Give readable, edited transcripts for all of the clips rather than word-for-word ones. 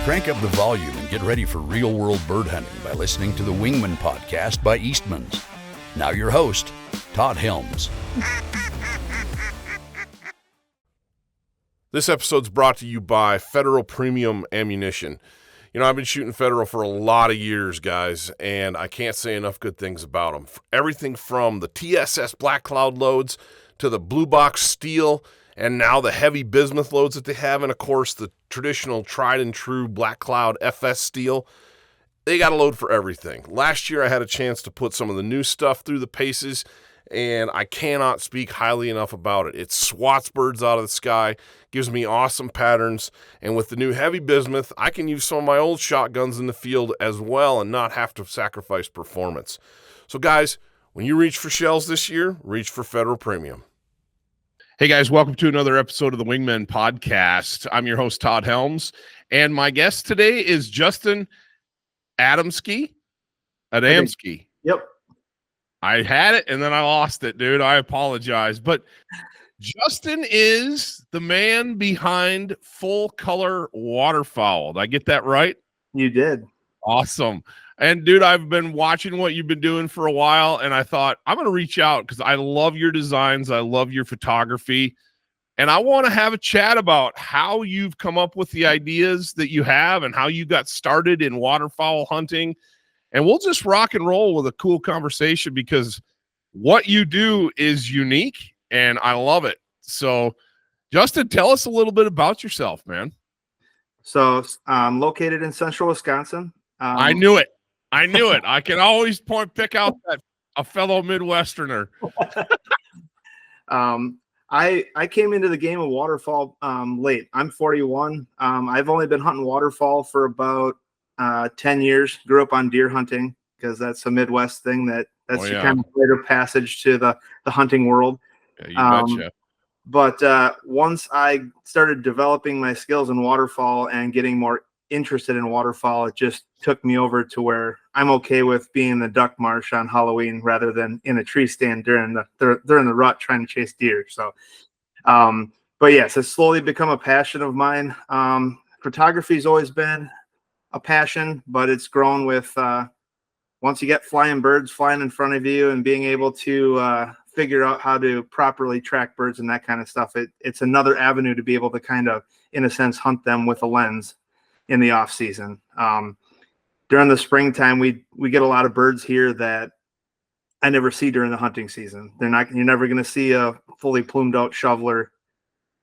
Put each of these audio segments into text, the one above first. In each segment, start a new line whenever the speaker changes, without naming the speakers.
Crank up the volume and get ready for real-world bird hunting by listening to the Wingmen podcast by Eastmans. Now your host, Todd Helms.
This episode's brought to you by Federal Premium Ammunition. You know, I've been shooting Federal for a lot of years, guys, and I can't say enough good things about them. Everything from the TSS Black Cloud loads to the Blue Box Steel, and now the heavy bismuth loads that they have, and of course the traditional tried and true Black Cloud FS Steel. They got a load for everything. Last year I had a chance to put some of the new stuff through the paces, and I cannot speak highly enough about it. It swats birds out of the sky, gives me awesome patterns, and with the new heavy bismuth, I can use some of my old shotguns in the field as well and not have to sacrifice performance. So guys, when you reach for shells this year, reach for Federal Premium.
Hey guys, welcome to another episode of the Wingmen podcast. I'm your host, Todd Helms, and my guest today is Justin Adamski.
Yep.
I had it and then I lost it, dude. I apologize. But Justin is the man behind Full Color Waterfowl. Did I get that right?
You did.
Awesome. And dude, I've been watching what you've been doing for a while, and I thought I'm going to reach out because I love your designs. I love your photography, and I want to have a chat about how you've come up with the ideas that you have and how you got started in waterfowl hunting. And we'll just rock and roll with a cool conversation because what you do is unique and I love it. So Justin, tell us a little bit about yourself, man.
So I'm located in central Wisconsin.
I knew it. I can always pick out a fellow Midwesterner.
I came into the game of waterfowl late. I'm 41. I've only been hunting waterfowl for about 10 years. Grew up on deer hunting because that's a Midwest thing. That's your kind of rite of passage to the hunting world.
Yeah, you betcha.
But once I started developing my skills in waterfowl and getting more interested in waterfowl, it just took me over to where I'm okay with being in the duck marsh on Halloween rather than in a tree stand during the rut trying to chase deer. So, but yes, it's slowly become a passion of mine. Photography's always been a passion, but it's grown with once you get flying birds flying in front of you and being able to figure out how to properly track birds and that kind of stuff. It's another avenue to be able to kind of, in a sense, hunt them with a lens in the off season. During the springtime, we get a lot of birds here that I never see during the hunting season. You're never going to see a fully plumed out shoveler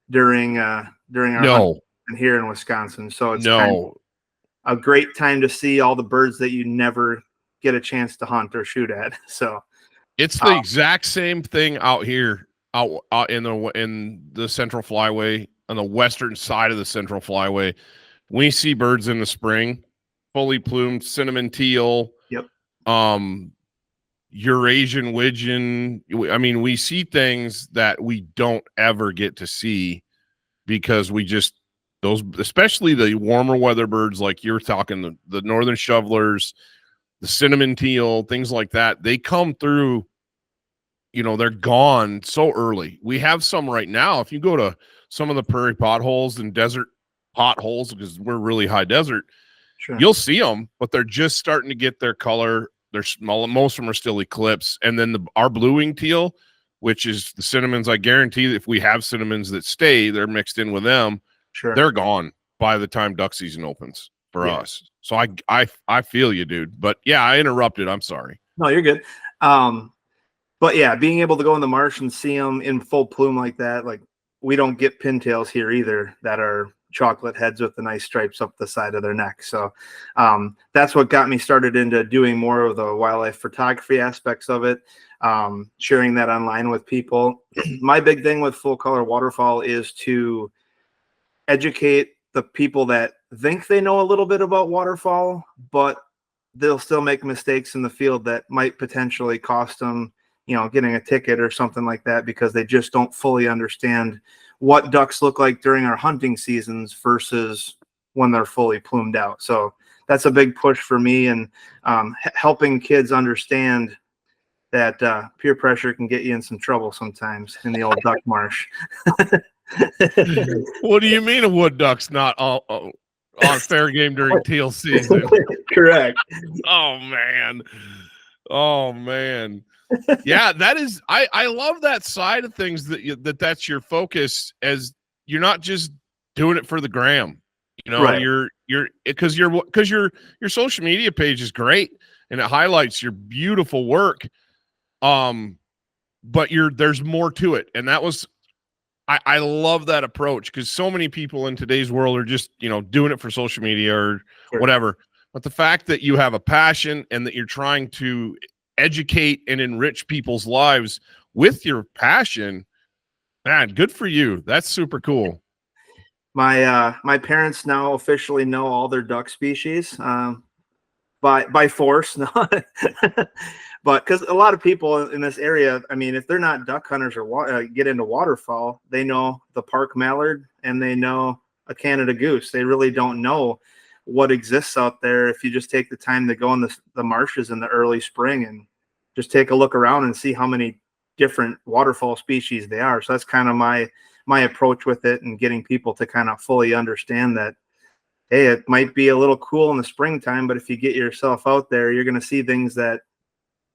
during our hunting here in Wisconsin. So it's kind of a great time to see all the birds that you never get a chance to hunt or shoot at. So
it's the exact same thing out here, out in the Central Flyway, on the western side of the Central Flyway. We see birds in the spring, fully plumed, cinnamon teal.
Yep.
Eurasian widgeon. I mean, we see things that we don't ever get to see because those, especially the warmer weather birds, like you're talking, the northern shovelers, the cinnamon teal, things like that, they come through, they're gone so early. We have some right now. If you go to some of the prairie potholes and desert potholes, because we're really high desert,
sure,
you'll see them, but they're just starting to get their color. They're small. Most of them are still eclipse. And then our blue-winged teal, which is the cinnamons, I guarantee that if we have cinnamons that stay, they're mixed in with them.
Sure,
they're gone by the time duck season opens for us. So I feel you, dude. But yeah, I interrupted. I'm sorry.
No, you're good. But yeah, being able to go in the marsh and see them in full plume like that, like we don't get pintails here either that are chocolate heads with the nice stripes up the side of their neck. So that's what got me started into doing more of the wildlife photography aspects of it, sharing that online with people. My big thing with Full Color Waterfowl is to educate the people that think they know a little bit about waterfowl, but they'll still make mistakes in the field that might potentially cost them, getting a ticket or something like that because they just don't fully understand what ducks look like during our hunting seasons versus when they're fully plumed out. So that's a big push for me, and helping kids understand that peer pressure can get you in some trouble sometimes in the old duck marsh.
What do you mean a wood duck's not on fair game during teal season.
Correct.
Oh man. Oh man. Yeah, that is I love that side of things that's your focus, as you're not just doing it for the gram. You know,
Right.
you're because your social media page is great and it highlights your beautiful work. But there's more to it. And that was I love that approach, because so many people in today's world are just, doing it for social media or
Sure.
whatever. But the fact that you have a passion and that you're trying to educate and enrich people's lives with your passion, man, good for you. That's super cool.
My parents now officially know all their duck species by force. No. But because a lot of people in this area, I mean, if they're not duck hunters or get into waterfowl, they know the park mallard and they know a Canada goose. They really don't know what exists out there if you just take the time to go in the marshes in the early spring and just take a look around and see how many different waterfowl species they are. So that's kind of my approach with it, and getting people to kind of fully understand that, hey, it might be a little cool in the springtime, but if you get yourself out there, you're going to see things that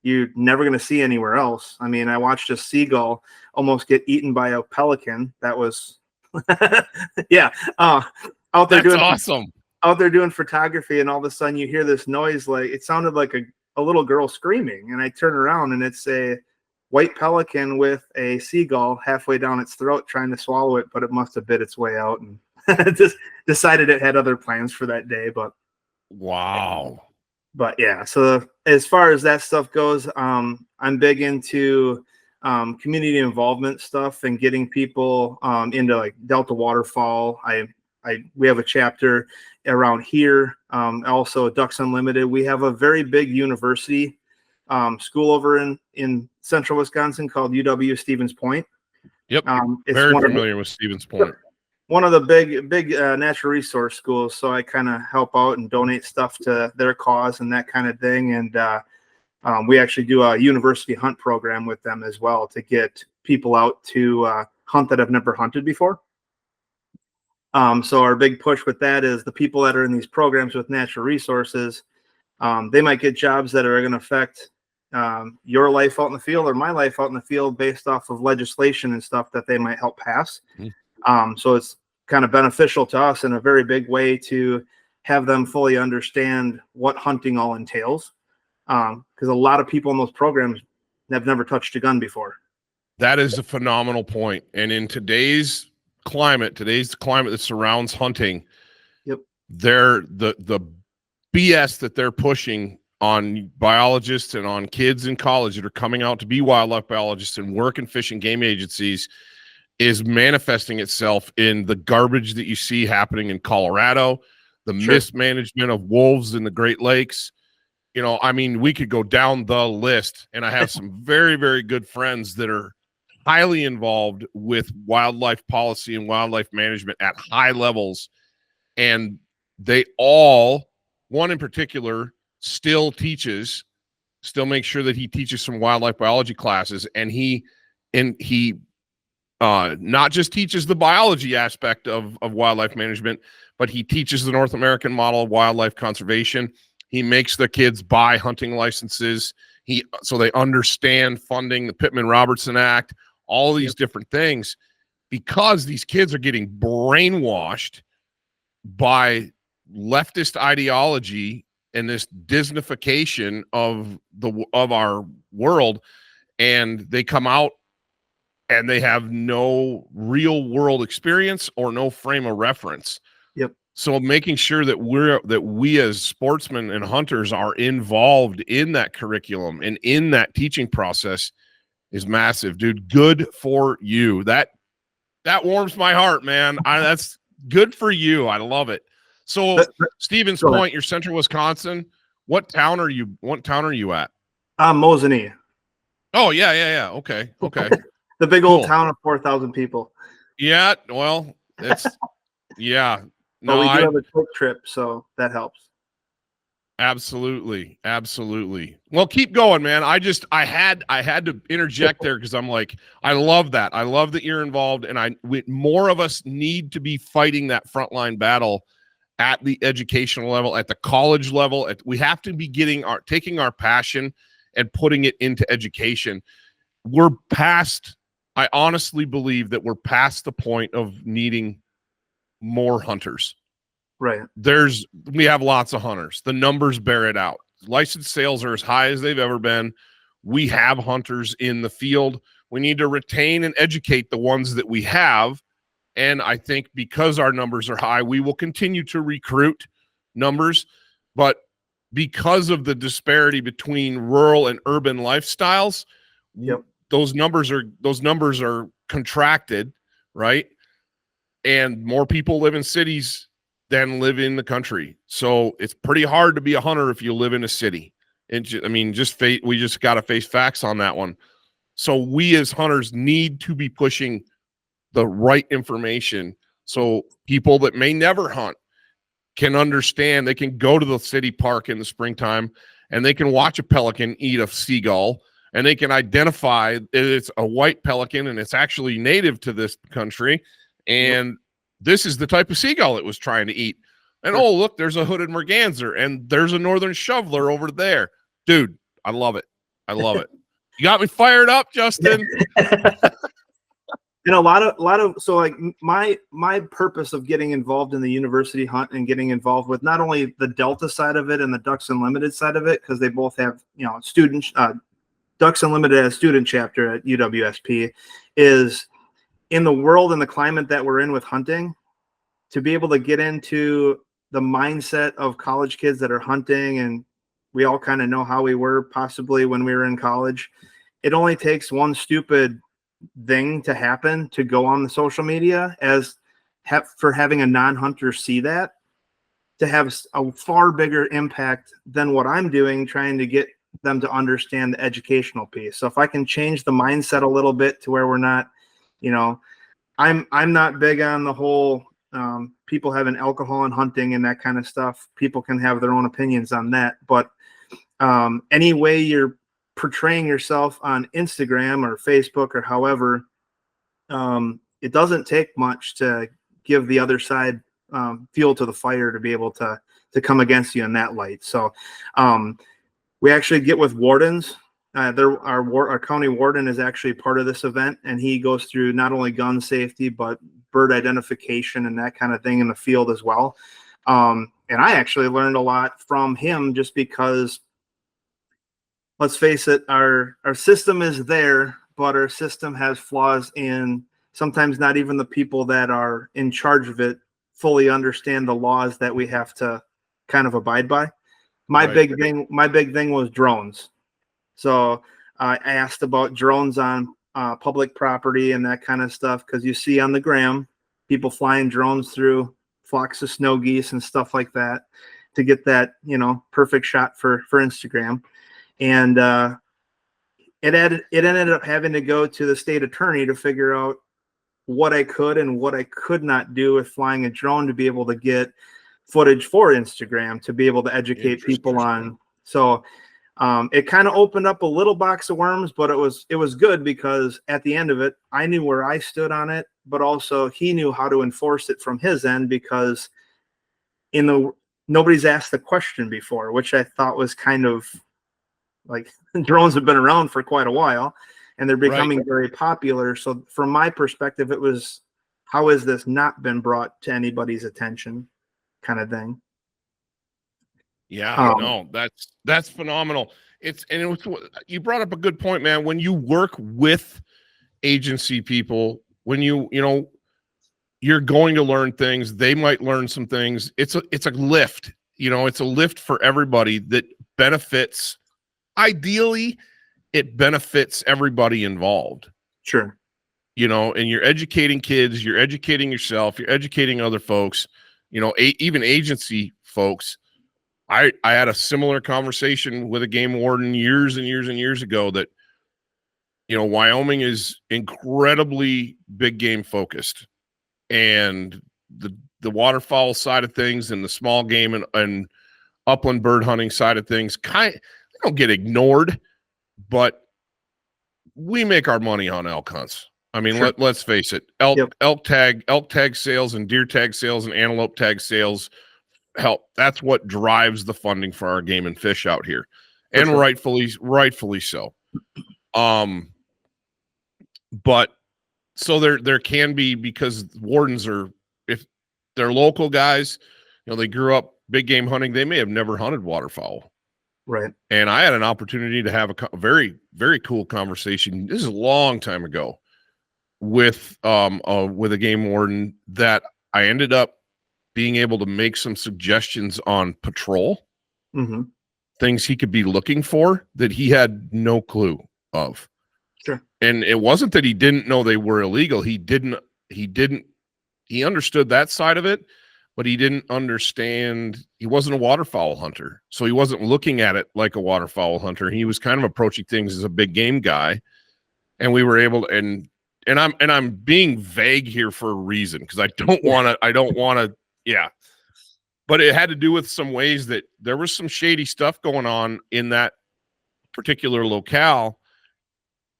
you're never going to see anywhere else. I mean, I watched a seagull almost get eaten by a pelican. That was, yeah, out there
That's awesome.
Out there doing photography, and all of a sudden you hear this noise, like it sounded like a little girl screaming, and I turn around and it's a white pelican with a seagull halfway down its throat trying to swallow it, but it must have bit its way out and just decided it had other plans for that day. But
wow.
But yeah, so as far as that stuff goes, I'm big into community involvement stuff and getting people into like Delta Waterfowl. We have a chapter around here. Also Ducks Unlimited. We have a very big university school over in central Wisconsin called UW Stevens Point.
Yep.
It's
very familiar with Stevens Point.
One of the big natural resource schools. So I kind of help out and donate stuff to their cause and that kind of thing. And we actually do a university hunt program with them as well to get people out to hunt that have never hunted before. So our big push with that is the people that are in these programs with natural resources, they might get jobs that are going to affect your life out in the field or my life out in the field based off of legislation and stuff that they might help pass. So it's kind of beneficial to us in a very big way to have them fully understand what hunting all entails. Because a lot of people in those programs have never touched a gun before.
That is a phenomenal point. And in today's climate that surrounds hunting,
yep,
the BS that they're pushing on biologists and on kids in college that are coming out to be wildlife biologists and work in fish and game agencies is manifesting itself in the garbage that you see happening in Colorado, the mismanagement of wolves in the Great Lakes. I mean, we could go down the list, and I have some very, very good friends that are highly involved with wildlife policy and wildlife management at high levels. And they all, one in particular, still makes sure that he teaches some wildlife biology classes. And he not just teaches the biology aspect of wildlife management, but he teaches the North American model of wildlife conservation. He makes the kids buy hunting licenses. So they understand funding, the Pittman-Robertson Act, all these different things, because these kids are getting brainwashed by leftist ideology and this Disneyfication of our world, and they come out and they have no real world experience or no frame of reference.
Yep.
So making sure that we as sportsmen and hunters are involved in that curriculum and in that teaching process is massive, dude. Good for you. That warms my heart, man. That's good for you. I love it. So Stevens Point, you're central Wisconsin. What town are you at?
Mosinee.
Oh, yeah. Okay.
The big old town of 4,000 people.
Yeah, well, it's yeah.
No, we do have a quick trip, so that helps.
Absolutely. Well, keep going, man. I had to interject there because I'm like, I love that. I love that you're involved, and more of us need to be fighting that frontline battle at the educational level, at the college level. We have to be taking our passion and putting it into education. I honestly believe that we're past the point of needing more hunters.
Right.
We have lots of hunters. The numbers bear it out. Licensed sales are as high as they've ever been. We have hunters in the field. We need to retain and educate the ones that we have. And I think because our numbers are high, we will continue to recruit numbers. But because of the disparity between rural and urban lifestyles, those numbers are contracted, right? And more people live in cities than live in the country. So it's pretty hard to be a hunter if you live in a city. And we just got to face facts on that one. So we as hunters need to be pushing the right information so people that may never hunt can understand. They can go to the city park in the springtime and they can watch a pelican eat a seagull, and they can identify that it's a white pelican and it's actually native to this country. And this is the type of seagull it was trying to eat. And oh, look, there's a hooded merganser and there's a northern shoveler over there. Dude, I love it. I love it. You got me fired up, Justin.
And a lot of so like my purpose of getting involved in the university hunt and getting involved with not only the Delta side of it and the Ducks Unlimited side of it, because they both have, you know, students, Ducks Unlimited as student chapter at UWSP, is in the world and the climate that we're in with hunting, to be able to get into the mindset of college kids that are hunting, and we all kind of know how we were possibly when we were in college. It only takes one stupid thing to happen to go on the social media for having a non-hunter see that, to have a far bigger impact than what I'm doing, trying to get them to understand the educational piece. So if I can change the mindset a little bit to where we're not, you know, I'm not big on the whole people having alcohol and hunting and that kind of stuff. People can have their own opinions on that, but any way you're portraying yourself on Instagram or Facebook or however, it doesn't take much to give the other side fuel to the fire to be able to come against you in that light. So we actually get with wardens. Our county warden is actually part of this event, and he goes through not only gun safety but bird identification and that kind of thing in the field as well. And I actually learned a lot from him, just because, let's face it, our system is there, but our system has flaws in sometimes not even the people that are in charge of it fully understand the laws that we have to kind of abide by. My big thing was drones. So I asked about drones on public property and that kind of stuff, because you see on the gram people flying drones through flocks of snow geese and stuff like that to get that, you know, perfect shot for Instagram. And it ended up having to go to the state attorney to figure out what I could and what I could not do with flying a drone to be able to get footage for Instagram, to be able to educate people on. So it kind of opened up a little box of worms, but it was good, because at the end of it, I knew where I stood on it, but also he knew how to enforce it from his end, because nobody's asked the question before, which I thought was kind of like, drones have been around for quite a while and they're becoming very popular. So from my perspective, it was, how has this not been brought to anybody's attention, kind of thing.
Yeah, no, that's phenomenal. You brought up a good point, man. When you work with agency people, when you're going to learn things, they might learn some things. It's a lift, it's a lift for everybody that benefits. Ideally, it benefits everybody involved.
Sure.
And you're educating kids, you're educating yourself, you're educating other folks, even agency folks. I had a similar conversation with a game warden years and years and years ago that, Wyoming is incredibly big game focused, and the waterfowl side of things and the small game and upland bird hunting side of things they don't get ignored, but we make our money on elk hunts. I mean, sure. Let's face it. Elk tag sales and deer tag sales and antelope tag sales help. That's what drives the funding for our game and fish out here.
For
And
sure.
rightfully so. But so there can be, because wardens are, if they're local guys, they grew up big game hunting, they may have never hunted waterfowl.
Right.
And I had an opportunity to have a very, very cool conversation. This is a long time ago with a game warden that I ended up being able to make some suggestions on patrol, things he could be looking for that he had no clue of.
Sure.
And it wasn't that he didn't know they were illegal. He understood that side of it, but he didn't understand, he wasn't a waterfowl hunter. So he wasn't looking at it like a waterfowl hunter. He was kind of approaching things as a big game guy. And we were able to, and I'm being vague here for a reason, because I don't want to, yeah. But it had to do with some ways that there was some shady stuff going on in that particular locale,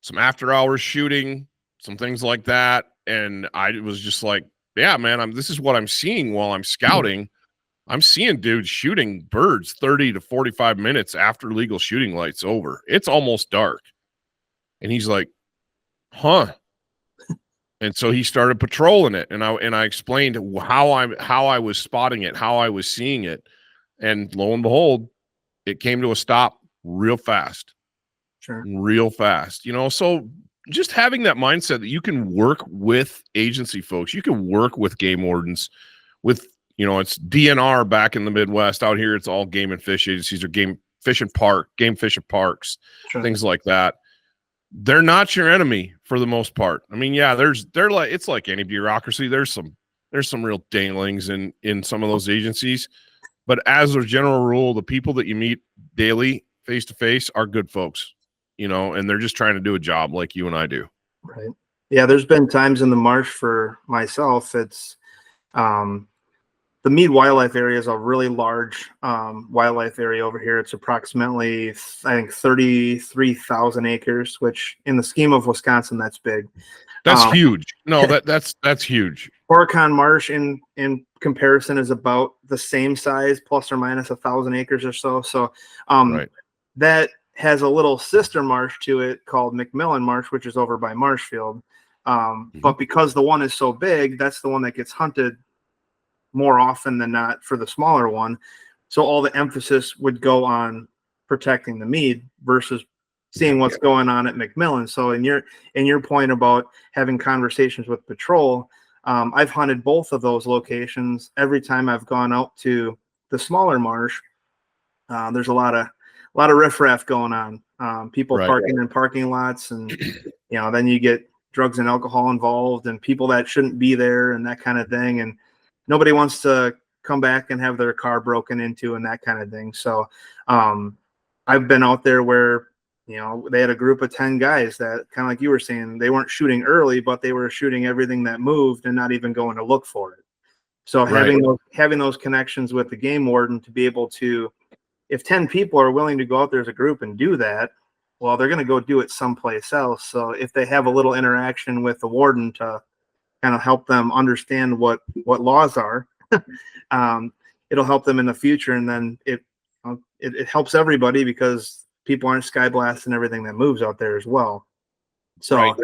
some after hours shooting, some things like that. And I was just like, yeah, man, this is what I'm seeing while I'm scouting. I'm seeing dudes shooting birds 30 to 45 minutes after legal shooting light's over. It's almost dark. And he's like, huh. And so he started patrolling it. And I explained how I was spotting it, how I was seeing it. And lo and behold, it came to a stop real fast.
Sure.
Real fast. So just having that mindset that you can work with agency folks, you can work with game wardens, with, it's DNR back in the Midwest. Out here, it's all game and fish agencies, or game fish and parks,
Sure.
things like that. They're not your enemy for the most part. I mean, yeah, it's like any bureaucracy. There's some real danglings in some of those agencies, but as a general rule, the people that you meet daily face to face are good folks. And they're just trying to do a job like you and I do.
Right. Yeah. There's been times in the marsh for myself. It's, the Mead Wildlife Area is a really large wildlife area over here. It's approximately, I think, 33,000 acres, which in the scheme of Wisconsin, that's big.
That's huge. No, that's huge.
Horicon Marsh in comparison is about the same size, plus or minus 1,000 acres or so. So
right.
That has a little sister marsh to it called McMillan Marsh, which is over by Marshfield. But because the one is so big, that's the one that gets hunted more often than not for the smaller one. So all the emphasis would go on protecting the mead versus seeing what's going on at McMillan. So in your point about having conversations with patrol, I've hunted both of those locations. Every time I've gone out to the smaller marsh, there's a lot of riffraff going on. People parking in parking lots, and then you get drugs and alcohol involved, and people that shouldn't be there, and that kind of thing. And nobody wants to come back and have their car broken into and that kind of thing. So I've been out there where, they had a group of 10 guys that, kind of like you were saying, they weren't shooting early, but they were shooting everything that moved and not even going to look for it. So having those connections with the game warden to be able to, if 10 people are willing to go out there as a group and do that, well, they're going to go do it someplace else. So if they have a little interaction with the warden to kind of help them understand what laws are, it'll help them in the future. And then it helps everybody, because people aren't sky blasting everything that moves out there as well. So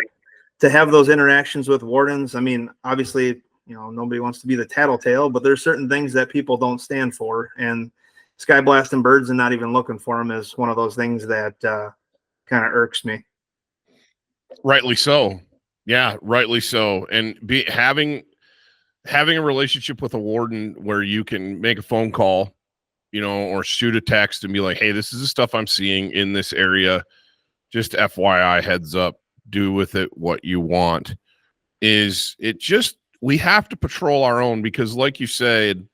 to have those interactions with wardens, I mean, obviously, nobody wants to be the tattletale, but there's certain things that people don't stand for, and sky blasting birds and not even looking for them is one of those things that kind of irks me.
Rightly so. Yeah, rightly so. And having a relationship with a warden where you can make a phone call, or shoot a text and be like, hey, this is the stuff I'm seeing in this area. Just FYI, heads up, do with it what you want. We have to patrol our own, because like you said,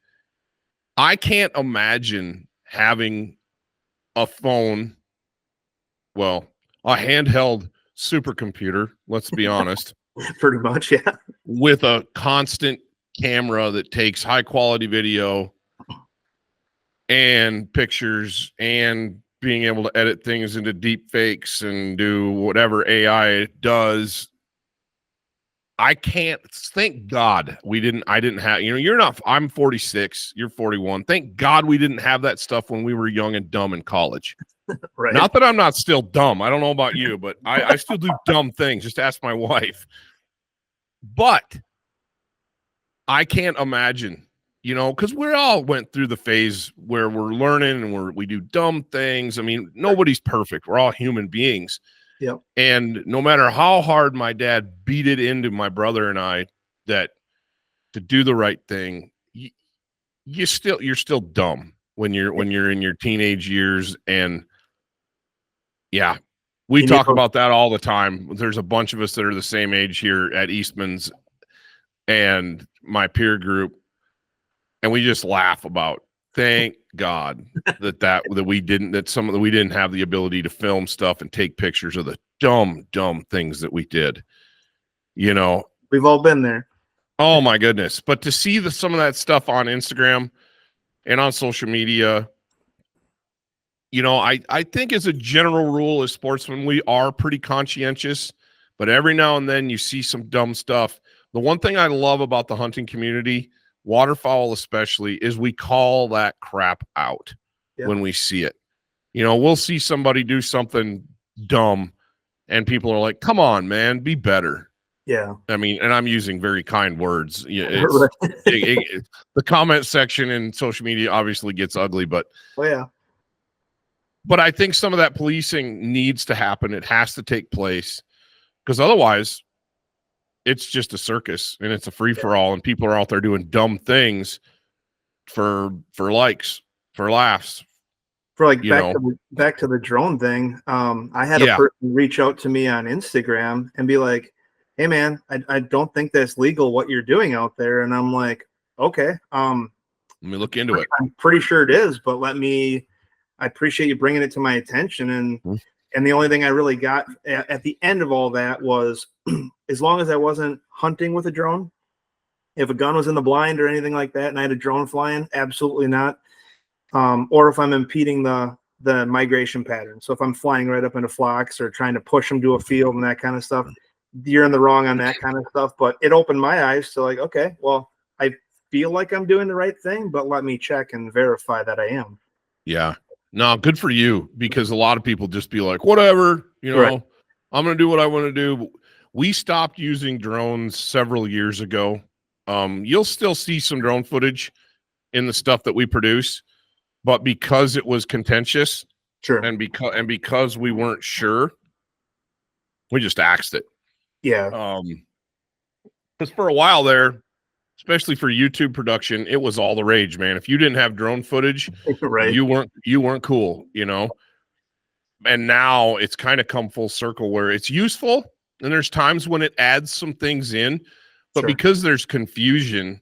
I can't imagine having a phone, a handheld supercomputer, let's be honest.
Pretty much, yeah.
With a constant camera that takes high quality video and pictures, and being able to edit things into deep fakes and do whatever AI does. I can't, thank God I didn't have, I'm 46, you're 41. Thank God we didn't have that stuff when we were young and dumb in college.
Right.
Not that I'm not still dumb. I don't know about you, but I still do dumb things. Just ask my wife. But I can't imagine, because we all went through the phase where we're learning and we do dumb things. I mean, nobody's perfect. We're all human beings.
Yep.
And no matter how hard my dad beat it into my brother and I that to do the right thing, you're still dumb when you're in your teenage years. And yeah, we talk about that all the time. There's a bunch of us that are the same age here at Eastmans and my peer group, and we just laugh about, thank God that we didn't have the ability to film stuff and take pictures of the dumb things that we did.
We've all been there.
Oh my goodness. But to see some of that stuff on Instagram and on social media, I think as a general rule as sportsmen, we are pretty conscientious, but every now and then you see some dumb stuff. The one thing I love about the hunting community, waterfowl especially, is we call that crap out when we see it. We'll see somebody do something dumb and people are like, come on, man, be better.
Yeah.
I mean, and I'm using very kind words.
Right.
The comment section in social media obviously gets ugly, but But I think some of that policing needs to happen. It has to take place, because otherwise it's just a circus and it's a free for all, and people are out there doing dumb things for likes, for laughs.
For back to the drone thing. I had a person reach out to me on Instagram and be like, hey man, I don't think that's legal what you're doing out there. And I'm like, okay.
Let me look into it.
I'm pretty sure it is, but I appreciate you bringing it to my attention. And the only thing I really got at the end of all that was, as long as I wasn't hunting with a drone, if a gun was in the blind or anything like that and I had a drone flying, absolutely not. Or if I'm impeding the migration pattern. So if I'm flying right up into flocks or trying to push them to a field and that kind of stuff, you're in the wrong on that kind of stuff. But it opened my eyes to like, okay, well, I feel like I'm doing the right thing, but let me check and verify that I am.
Yeah. No, good for you, because a lot of people just be like, whatever,
Right.
I'm going to do what I want to do. We stopped using drones several years ago. You'll still see some drone footage in the stuff that we produce, but because it was contentious,
sure,
and because we weren't sure, we just axed it.
Yeah.
Because for a while there, especially for YouTube production, it was all the rage, man. If you didn't have drone footage,
right,
you weren't cool, And now it's kind of come full circle where it's useful, and there's times when it adds some things in, but
sure,
because there's confusion,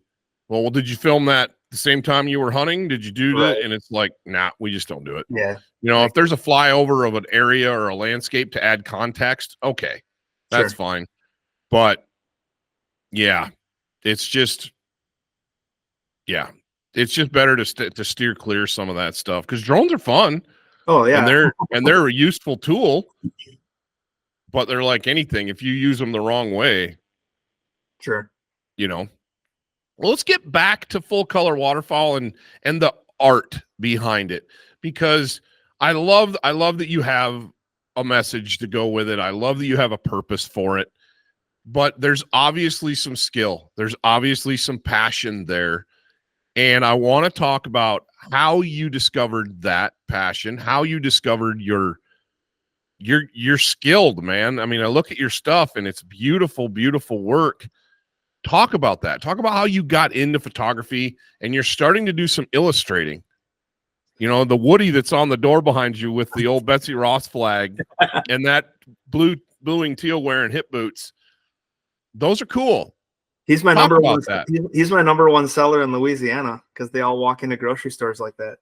well, did you film that the same time you were hunting? Did you do that? And it's like, nah, we just don't do it.
Yeah.
If there's a flyover of an area or a landscape to add context, okay, that's fine. But yeah, it's just better to steer clear some of that stuff, because drones are fun.
Oh yeah,
and they're a useful tool, but they're like anything. If you use them the wrong way,
sure.
Well, let's get back to full color waterfowl and the art behind it, because I love that you have a message to go with it. I love that you have a purpose for it, but there's obviously some skill. There's obviously some passion there. And I want to talk about how you discovered that passion, how you discovered you're skilled, man. I mean, I look at your stuff and it's beautiful, beautiful work. Talk about that. Talk about how you got into photography and you're starting to do some illustrating. The Woody that's on the door behind you with the old Betsy Ross flag and that blue-winged teal wearing hip boots. Those are cool.
He's my number one. He's my number one seller in Louisiana, because they all walk into grocery stores like that.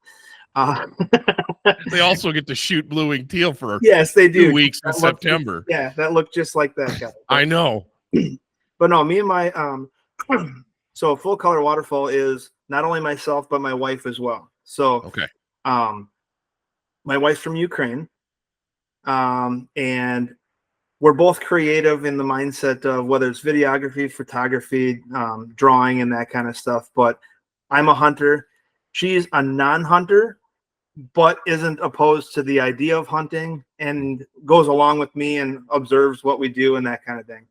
They also get to shoot blue-winged teal for
yes, they do.
2 weeks in September.
That looked just like that guy.
I know.
But no, me and my so full color waterfowl is not only myself but my wife as well. So
okay.
My wife's from Ukraine, and we're both creative in the mindset of whether it's videography, photography, drawing, and that kind of stuff. But I'm a hunter. She's a non-hunter, but isn't opposed to the idea of hunting and goes along with me and observes what we do and that kind of thing.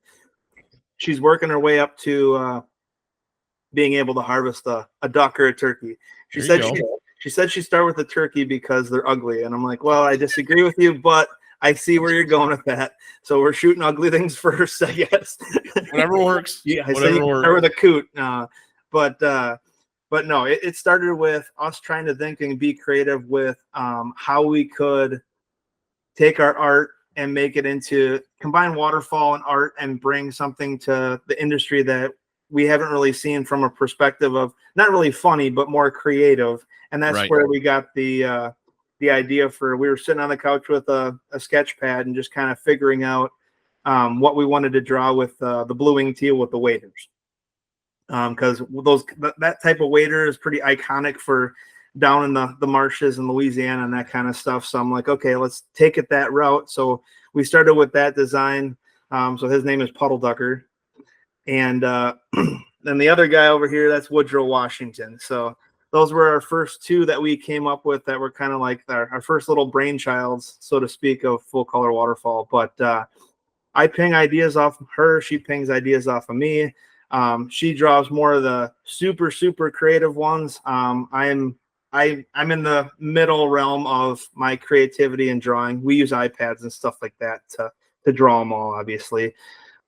She's working her way up to being able to harvest a duck or a turkey. She said she'd start with a turkey because they're ugly. And I'm like, well, I disagree with you, but I see where you're going with that. So we're shooting ugly things first, I guess.
Whatever works.
Yeah, I
Whatever
said you
works.
start with a coot. But no, it started with us trying to think and be creative with how we could take our art and make it into combine waterfowl and art and bring something to the industry that we haven't really seen from a perspective of not really funny, but more creative. And that's where we got the idea for, we were sitting on the couch with a sketch pad and just kind of figuring out what we wanted to draw with the blue-winged teal with the waders. Because that type of wader is pretty iconic for down in the marshes in Louisiana and that kind of stuff. So I'm like, okay, let's take it that route. So we started with that design. So his name is Puddle Ducker. And then the other guy over here, that's Woodrow Washington. So those were our first two that we came up with that were kind of like our first little brainchilds, so to speak, of full color waterfowl. But I ping ideas off of her. She pings ideas off of me. She draws more of the super creative ones. I'm in the middle realm of my creativity and drawing. We use iPads and stuff like that to draw them all, obviously.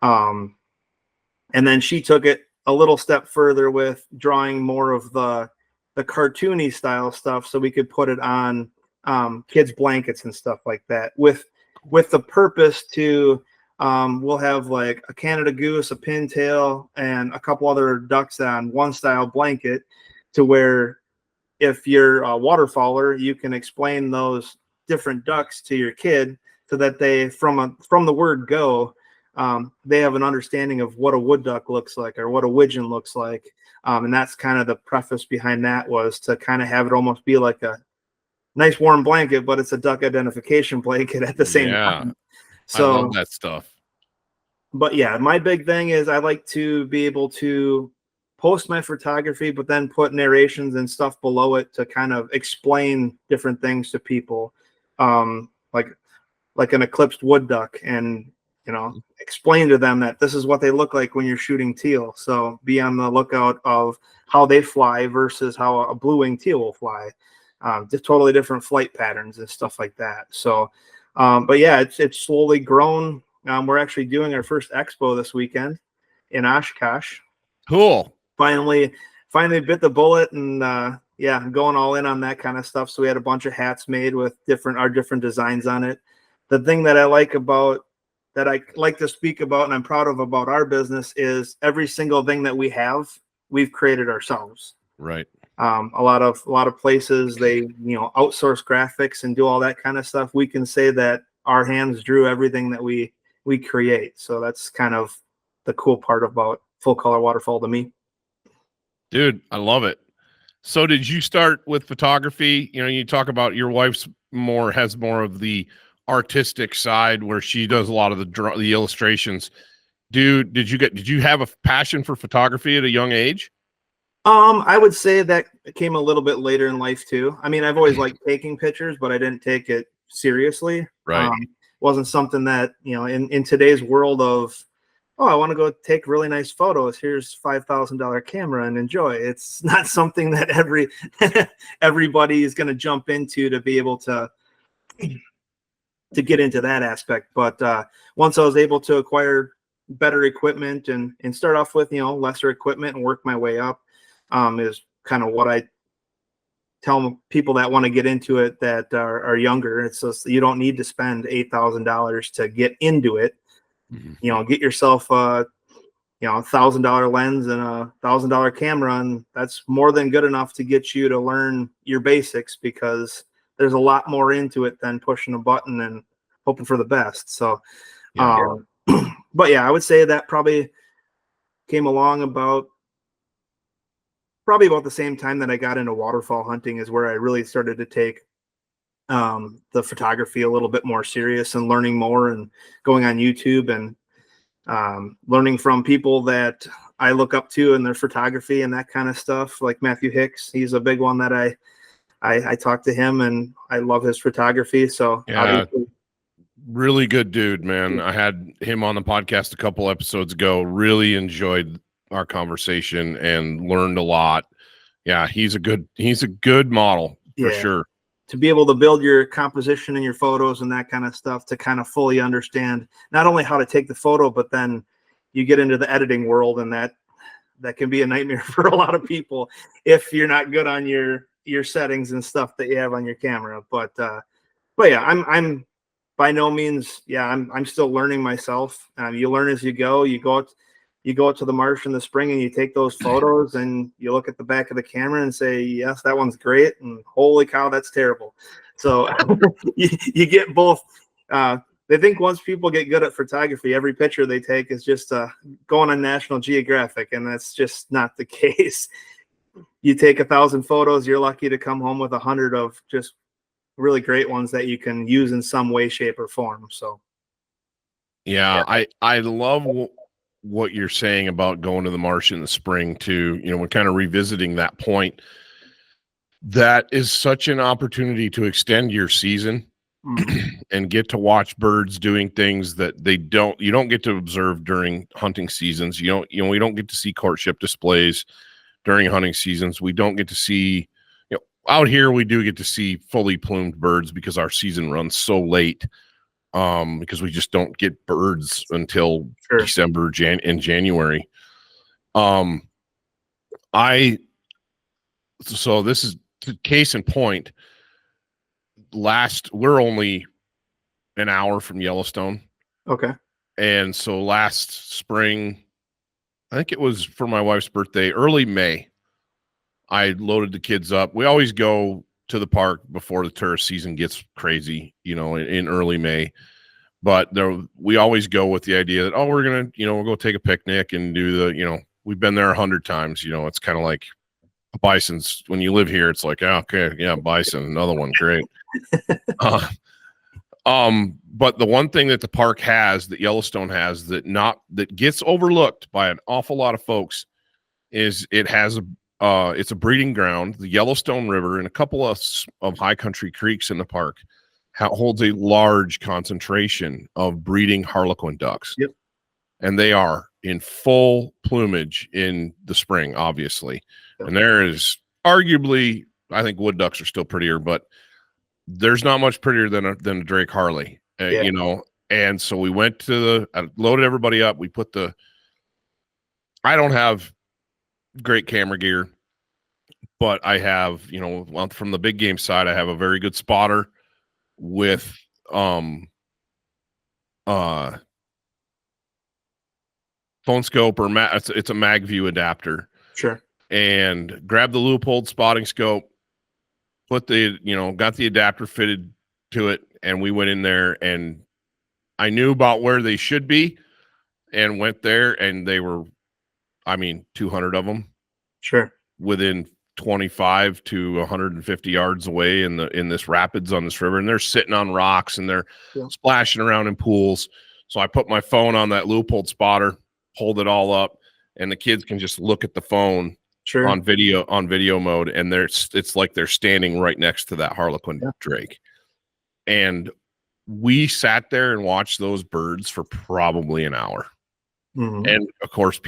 And then she took it a little step further with drawing more of the cartoony style stuff, so we could put it on kids' blankets and stuff like that. With the purpose to we'll have like a Canada goose, a pintail, and a couple other ducks on one style blanket, to where if you're a waterfowler, you can explain those different ducks to your kid so that they, from the word go, they have an understanding of what a wood duck looks like or what a widgeon looks like. And that's kind of the preface behind that, was to kind of have it almost be like a nice warm blanket, but it's a duck identification blanket at the same time. So
I love that stuff.
But yeah, my big thing is I like to be able to post my photography, but then put narrations and stuff below it to kind of explain different things to people, like an eclipsed wood duck, and explain to them that this is what they look like when you're shooting teal. So be on the lookout of how they fly versus how a blue-winged teal will fly. Just totally different flight patterns and stuff like that. So, but yeah, it's slowly grown. We're actually doing our first expo this weekend in Oshkosh.
Cool.
Finally bit the bullet, and yeah, I'm going all in on that kind of stuff. So we had a bunch of hats made with our different designs on it. The thing that I like to speak about, and I'm proud of about our business, is every single thing that we've created ourselves.
Right.
A lot of places, they outsource graphics and do all that kind of stuff. We can say that our hands drew everything that we create. So that's kind of the cool part about full color waterfowl to me.
Dude, I love it. So did you start with photography? You talk about your wife's has more of the artistic side, where she does a lot of the illustrations. Did you have a passion for photography at a young age?
I would say that it came a little bit later in life too. I mean, I've always liked taking pictures, but I didn't take it seriously.
Right.
Wasn't something that, in today's world of, oh, I want to go take really nice photos, here's $5,000 camera and enjoy. It's not something that everybody is going to jump into to be able to get into that aspect. But once I was able to acquire better equipment and start off with, lesser equipment and work my way up, is kind of what I tell people that want to get into it that are younger. It's just, you don't need to spend $8,000 to get into it.
Mm-hmm.
Get yourself a $1,000 lens and a $1,000 camera, and that's more than good enough to get you to learn your basics, because there's a lot more into it than pushing a button and hoping for the best. So, but yeah, I would say that probably came along about the same time that I got into waterfowl hunting, is where I really started to take the photography a little bit more serious and learning more and going on YouTube and learning from people that I look up to in their photography and that kind of stuff. Like Matthew Hicks, he's a big one that I talk to him and I love his photography. So
yeah, really good dude, man. I had him on the podcast a couple episodes ago. Really enjoyed our conversation and learned a lot. Yeah, he's a good model for sure.
To be able to build your composition and your photos and that kind of stuff, to kind of fully understand not only how to take the photo, but then you get into the editing world, and that can be a nightmare for a lot of people if you're not good on your settings and stuff that you have on your camera. But yeah, I'm by no means, I'm still learning myself. You learn as you go. You go out to the marsh in the spring and you take those photos and you look at the back of the camera and say, yes, that one's great, and holy cow, that's terrible. So you get both. They think once people get good at photography, every picture they take is just going on National Geographic, and that's just not the case. You take 1,000 photos, you're lucky to come home with 100 of just really great ones that you can use in some way, shape, or form. So
yeah. I love what you're saying about going to the marsh in the spring too. We're kind of revisiting that point. That is such an opportunity to extend your season and get to watch birds doing things that you don't get to observe during hunting seasons. We don't get to see courtship displays during hunting seasons. We don't get to see, out here we do get to see fully plumed birds because our season runs so late. Because we just don't get birds until December and January. So this is case in point. We're only an hour from Yellowstone.
Okay.
And so last spring, I think it was for my wife's birthday, early May, I loaded the kids up. We always go to the park before the tourist season gets crazy, in early May. But we always go with the idea that, we're going to, we'll go take a picnic and do we've been there 100 times. It's kind of like bison's. When you live here, it's like, okay, yeah, bison, another one, great. But the one thing that the park has, that Yellowstone has, that gets overlooked by an awful lot of folks, is it has it's a breeding ground. The Yellowstone River and a couple of high country creeks in the park holds a large concentration of breeding harlequin ducks.
Yep.
And they are in full plumage in the spring, obviously. Yep. And there is arguably, I think wood ducks are still prettier, but there's not much prettier than a Drake Harley, And so we went I loaded everybody up. We put I don't have great camera gear, but I have, from the big game side, I have a very good spotter with phone scope or it's a mag view adapter.
Sure.
And grab the Leupold spotting scope, got the adapter fitted to it, and we went in there, and I knew about where they should be and went there, and they were 200 of them.
Sure.
Within 25 to 150 yards away in this rapids on this river, and they're sitting on rocks and they're splashing around in pools. So I put my phone on that Leupold spotter, hold it all up, and the kids can just look at the phone on video mode, and it's like they're standing right next to that harlequin drake. And we sat there and watched those birds for probably an hour. Mm-hmm. And of course,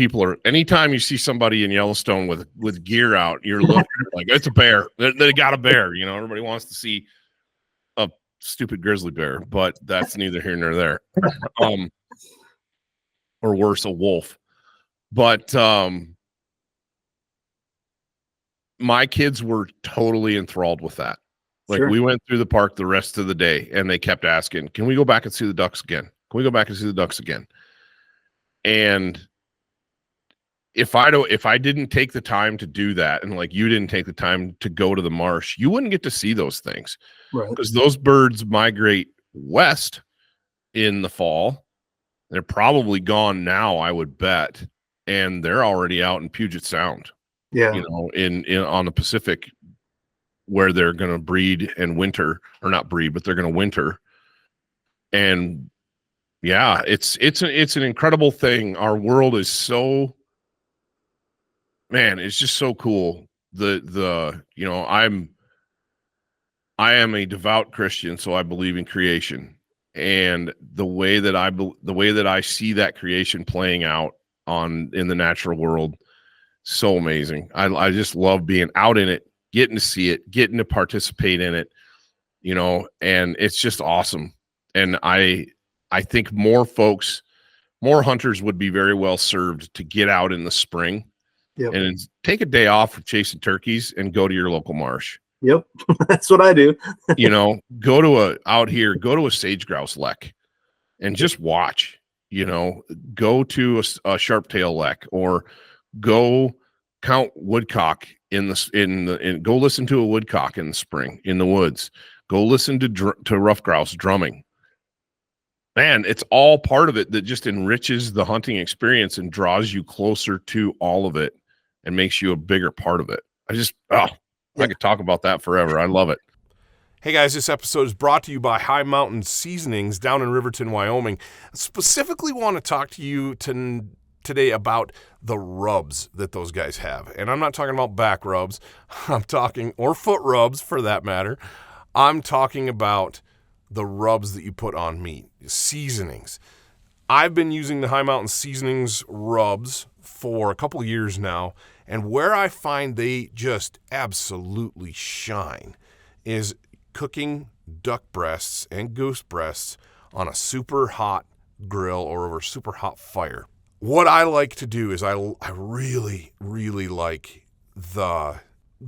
anytime you see somebody in Yellowstone with gear out, you're looking like it's a bear. They got a bear. Everybody wants to see a stupid grizzly bear, but that's neither here nor there. Or worse, a wolf. But my kids were totally enthralled with that. Like, we went through the park the rest of the day, and they kept asking, "Can we go back and see the ducks again? Can we go back and see the ducks again?" And if I didn't take the time to do that, and like you didn't take the time to go to the marsh, you wouldn't get to see those things. Right. Because those birds migrate west in the fall. They're probably gone now, I would bet. And they're already out in Puget Sound. Yeah. On the Pacific where they're going to breed and winter, or not breed, but they're going to winter. And yeah, it's an incredible thing. Our world is so, man, it's just so cool. I am a devout Christian, so I believe in creation, and the way that I see that creation playing out in the natural world, so amazing. I just love being out in it, getting to see it, getting to participate in it, and it's just awesome. And I think more hunters would be very well served to get out in the spring.
Yep.
And take a day off from chasing turkeys and go to your local marsh.
Yep. That's what I do.
Go to a sage grouse lek and just watch, go to a sharp tail lek, or go count woodcock go listen to a woodcock in the spring in the woods. Go listen to rough grouse drumming. Man, it's all part of it that just enriches the hunting experience and draws you closer to all of it and makes you a bigger part of it. I could talk about that forever. I love it.
Hey guys, this episode is brought to you by High Mountain Seasonings down in Riverton, Wyoming. I specifically want to talk to you today about the rubs that those guys have. And I'm not talking about back rubs. Or foot rubs for that matter. I'm talking about the rubs that you put on meat, seasonings. I've been using the High Mountain Seasonings rubs for a couple of years now, and where I find they just absolutely shine is cooking duck breasts and goose breasts on a super hot grill or over a super hot fire. What I like to do is I really, really like the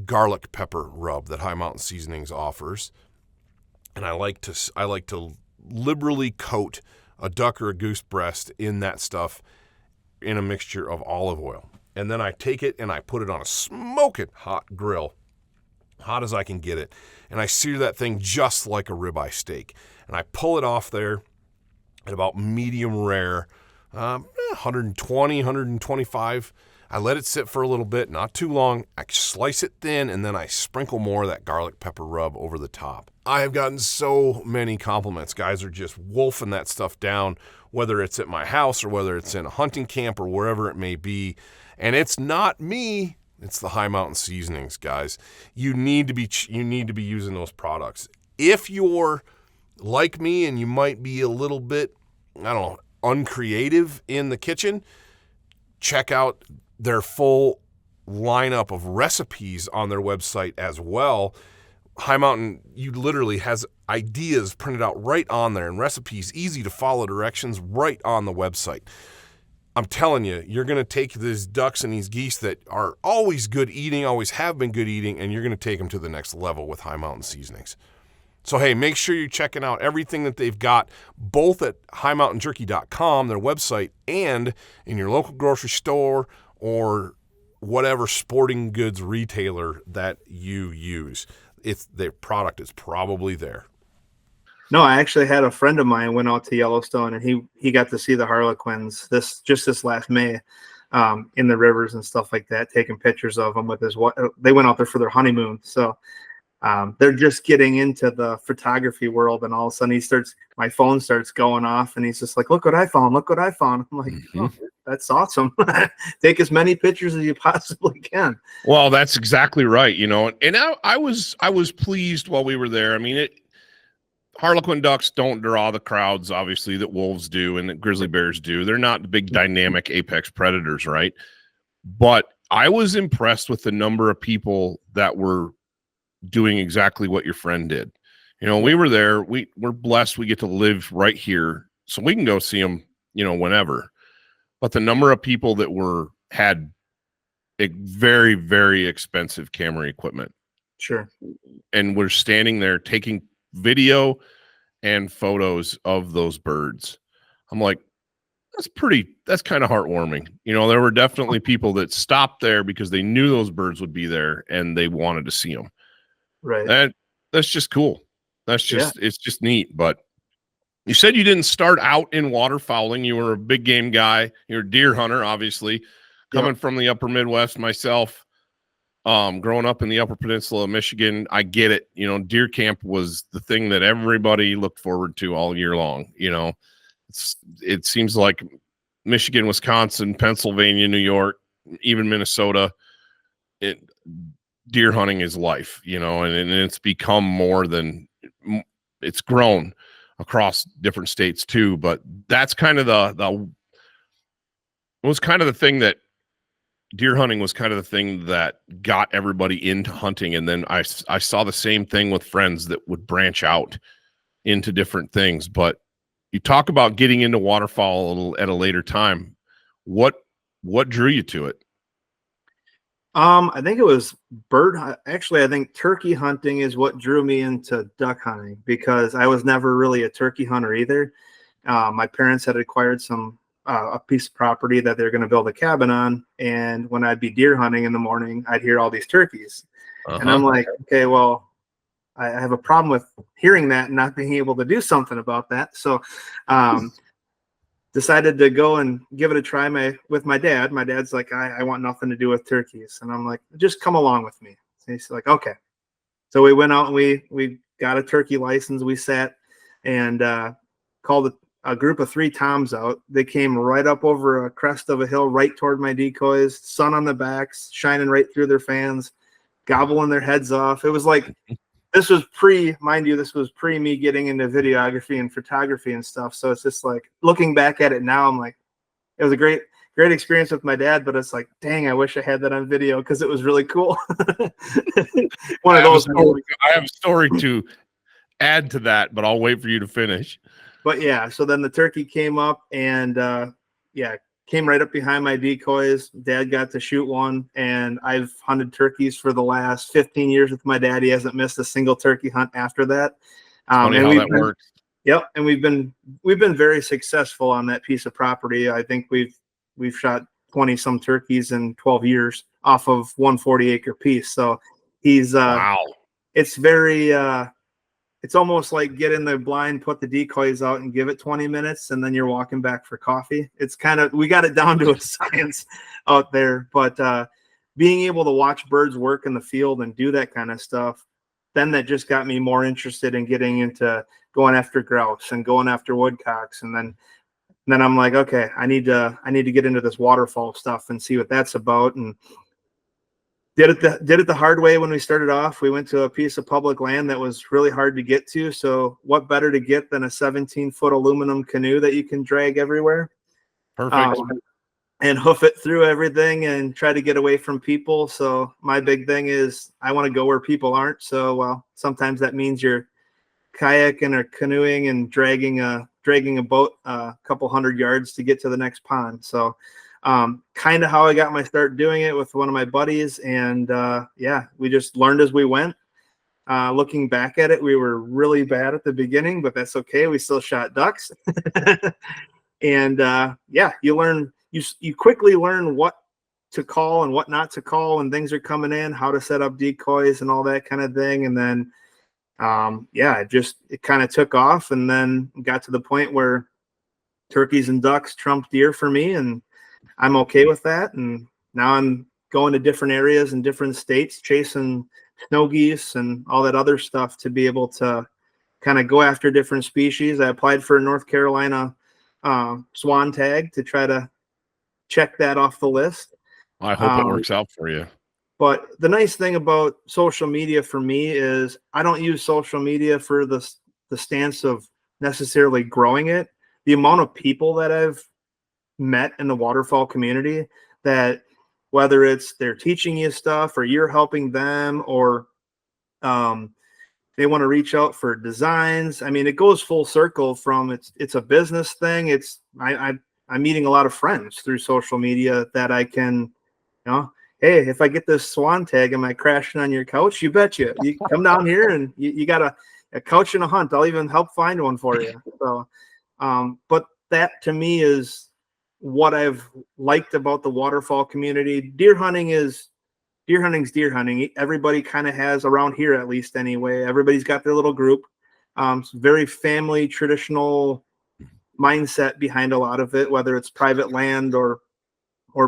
garlic pepper rub that High Mountain Seasonings offers. And I like to liberally coat a duck or a goose breast in that stuff in a mixture of olive oil. And then I take it and I put it on a smoking hot grill, hot as I can get it. And I sear that thing just like a ribeye steak. And I pull it off there at about medium rare, 120, 125. I let it sit for a little bit, not too long. I slice it thin, and then I sprinkle more of that garlic pepper rub over the top. I have gotten so many compliments. Guys are just wolfing that stuff down, whether it's at my house or whether it's in a hunting camp or wherever it may be. And it's not me. It's the High Mountain Seasonings, guys. You need to be using those products. If you're like me and you might be a little bit, uncreative in the kitchen, check out their full lineup of recipes on their website as well. High Mountain, you literally has ideas printed out right on there and recipes, easy to follow directions right on the website. I'm telling you, you're going to take these ducks and these geese that are always good eating, always have been good eating, and you're going to take them to the next level with High Mountain Seasonings. So, hey, make sure you're checking out everything that they've got, both at highmountainjerky.com, their website, and in your local grocery store or whatever sporting goods retailer that you use. Their product is probably there.
No, I actually had a friend of mine went out to Yellowstone, and he got to see the harlequins this last May in the rivers and stuff like that, taking pictures of them with his wife. They went out there for their honeymoon, so they're just getting into the photography world, and all of a sudden my phone starts going off, and he's just like, look what I found. I'm like, oh, that's awesome. Take as many pictures as you possibly can.
Well, that's exactly right. And I was pleased while we were there. I mean, Harlequin ducks don't draw the crowds, obviously, that wolves do and that grizzly bears do. They're not the big dynamic apex predators, right? But I was impressed with the number of people that were doing exactly what your friend did. We were there. We're blessed. We get to live right here, so we can go see them, whenever. But the number of people that had a very, very expensive camera equipment, sure, and we're standing there taking video and photos of those birds. I'm like, that's kind of heartwarming. There were definitely people that stopped there because they knew those birds would be there and they wanted to see them.
Right.
And that's just cool. It's just neat. But you said you didn't start out in waterfowling. You were a big game guy. You're a deer hunter, obviously, coming from the upper Midwest myself. growing up in the Upper Peninsula of Michigan, I get it. You know, deer camp was the thing that everybody looked forward to all year long. You know, it seems like Michigan, Wisconsin, Pennsylvania, New York, even Minnesota, deer hunting is life, you know, and it's become more than, it's grown across different states too. But that's kind of the thing that deer hunting was kind of the thing that got everybody into hunting. And then I saw the same thing with friends that would branch out into different things. But you talk about getting into waterfowl at a later time. What drew you to it?
I think it was actually, I think turkey hunting is what drew me into duck hunting, because I was never really a turkey hunter either. My parents had acquired a piece of property that they're going to build a cabin on. And when I'd be deer hunting in the morning, I'd hear all these turkeys. And I'm like, okay, well, I have a problem with hearing that and not being able to do something about that. So, decided to go and give it a try with my dad. My dad's like, I want nothing to do with turkeys. And I'm like, just come along with me. So he's like, okay. So we went out and we got a turkey license. We sat and called a group of 3 toms out. They came right up over a crest of a hill, right toward my decoys, sun on the backs, shining right through their fans, gobbling their heads off. It was like, this was pre me getting into videography and photography and stuff. So it's just like, looking back at it now, I'm like, it was a great experience with my dad, but it's like, dang, I wish I had that on video, because it was really cool. I
have a story to add to that, but I'll wait for you to finish.
But yeah, so then the turkey came up and came right up behind my decoys. Dad got to shoot one, and I've hunted turkeys for the last 15 years with my dad. He hasn't missed a single turkey hunt after that.
Funny how that works.
Yep, and we've been very successful on that piece of property. I think we've shot 20 some turkeys in 12 years off of 140 acre piece. So he's
wow.
It's very it's almost like get in the blind, put the decoys out, and give it 20 minutes, and then you're walking back for coffee. It's kind of, we got it down to a science out there. But being able to watch birds work in the field and do that kind of stuff, then that just got me more interested in getting into going after grouse and going after woodcocks. And then I'm like, okay, I need to get into this waterfowl stuff and see what that's about. And did it the hard way when we started off. We went to a piece of public land that was really hard to get to. So what better to get than a 17-foot aluminum canoe that you can drag everywhere?
Perfect.
And hoof it through everything and try to get away from people. So my big thing is I want to go where people aren't. So, well, sometimes that means you're kayaking or canoeing and dragging a boat a couple hundred yards to get to the next pond. So kind of how I got my start doing it with one of my buddies. And we just learned as we went. Looking back at it, we were really bad at the beginning, but that's okay. We still shot ducks. And you quickly learn what to call and what not to call when things are coming in, how to set up decoys and all that kind of thing. And then it kind of took off, and then got to the point where turkeys and ducks trumped deer for me, and I'm okay with that. And now I'm going to different areas in different states, chasing snow geese and all that other stuff to be able to kind of go after different species. I applied for a North Carolina swan tag to try to check that off the list.
I hope it works out for you.
But the nice thing about social media for me is I don't use social media for the stance of necessarily growing it. The amount of people that I've met in the waterfowl community, that whether it's they're teaching you stuff or you're helping them, or they want to reach out for designs. I mean, it goes full circle from it's a business thing. I'm meeting a lot of friends through social media that I can, hey, if I get this swan tag, am I crashing on your couch? You betcha. You come down here and you got a couch and a hunt. I'll even help find one for you. So, but that to me is what I've liked about the waterfowl community. Deer hunting's deer hunting. Everybody kind of has, around here at least anyway, everybody's got their little group. It's very family, traditional mindset behind a lot of it, whether it's private land or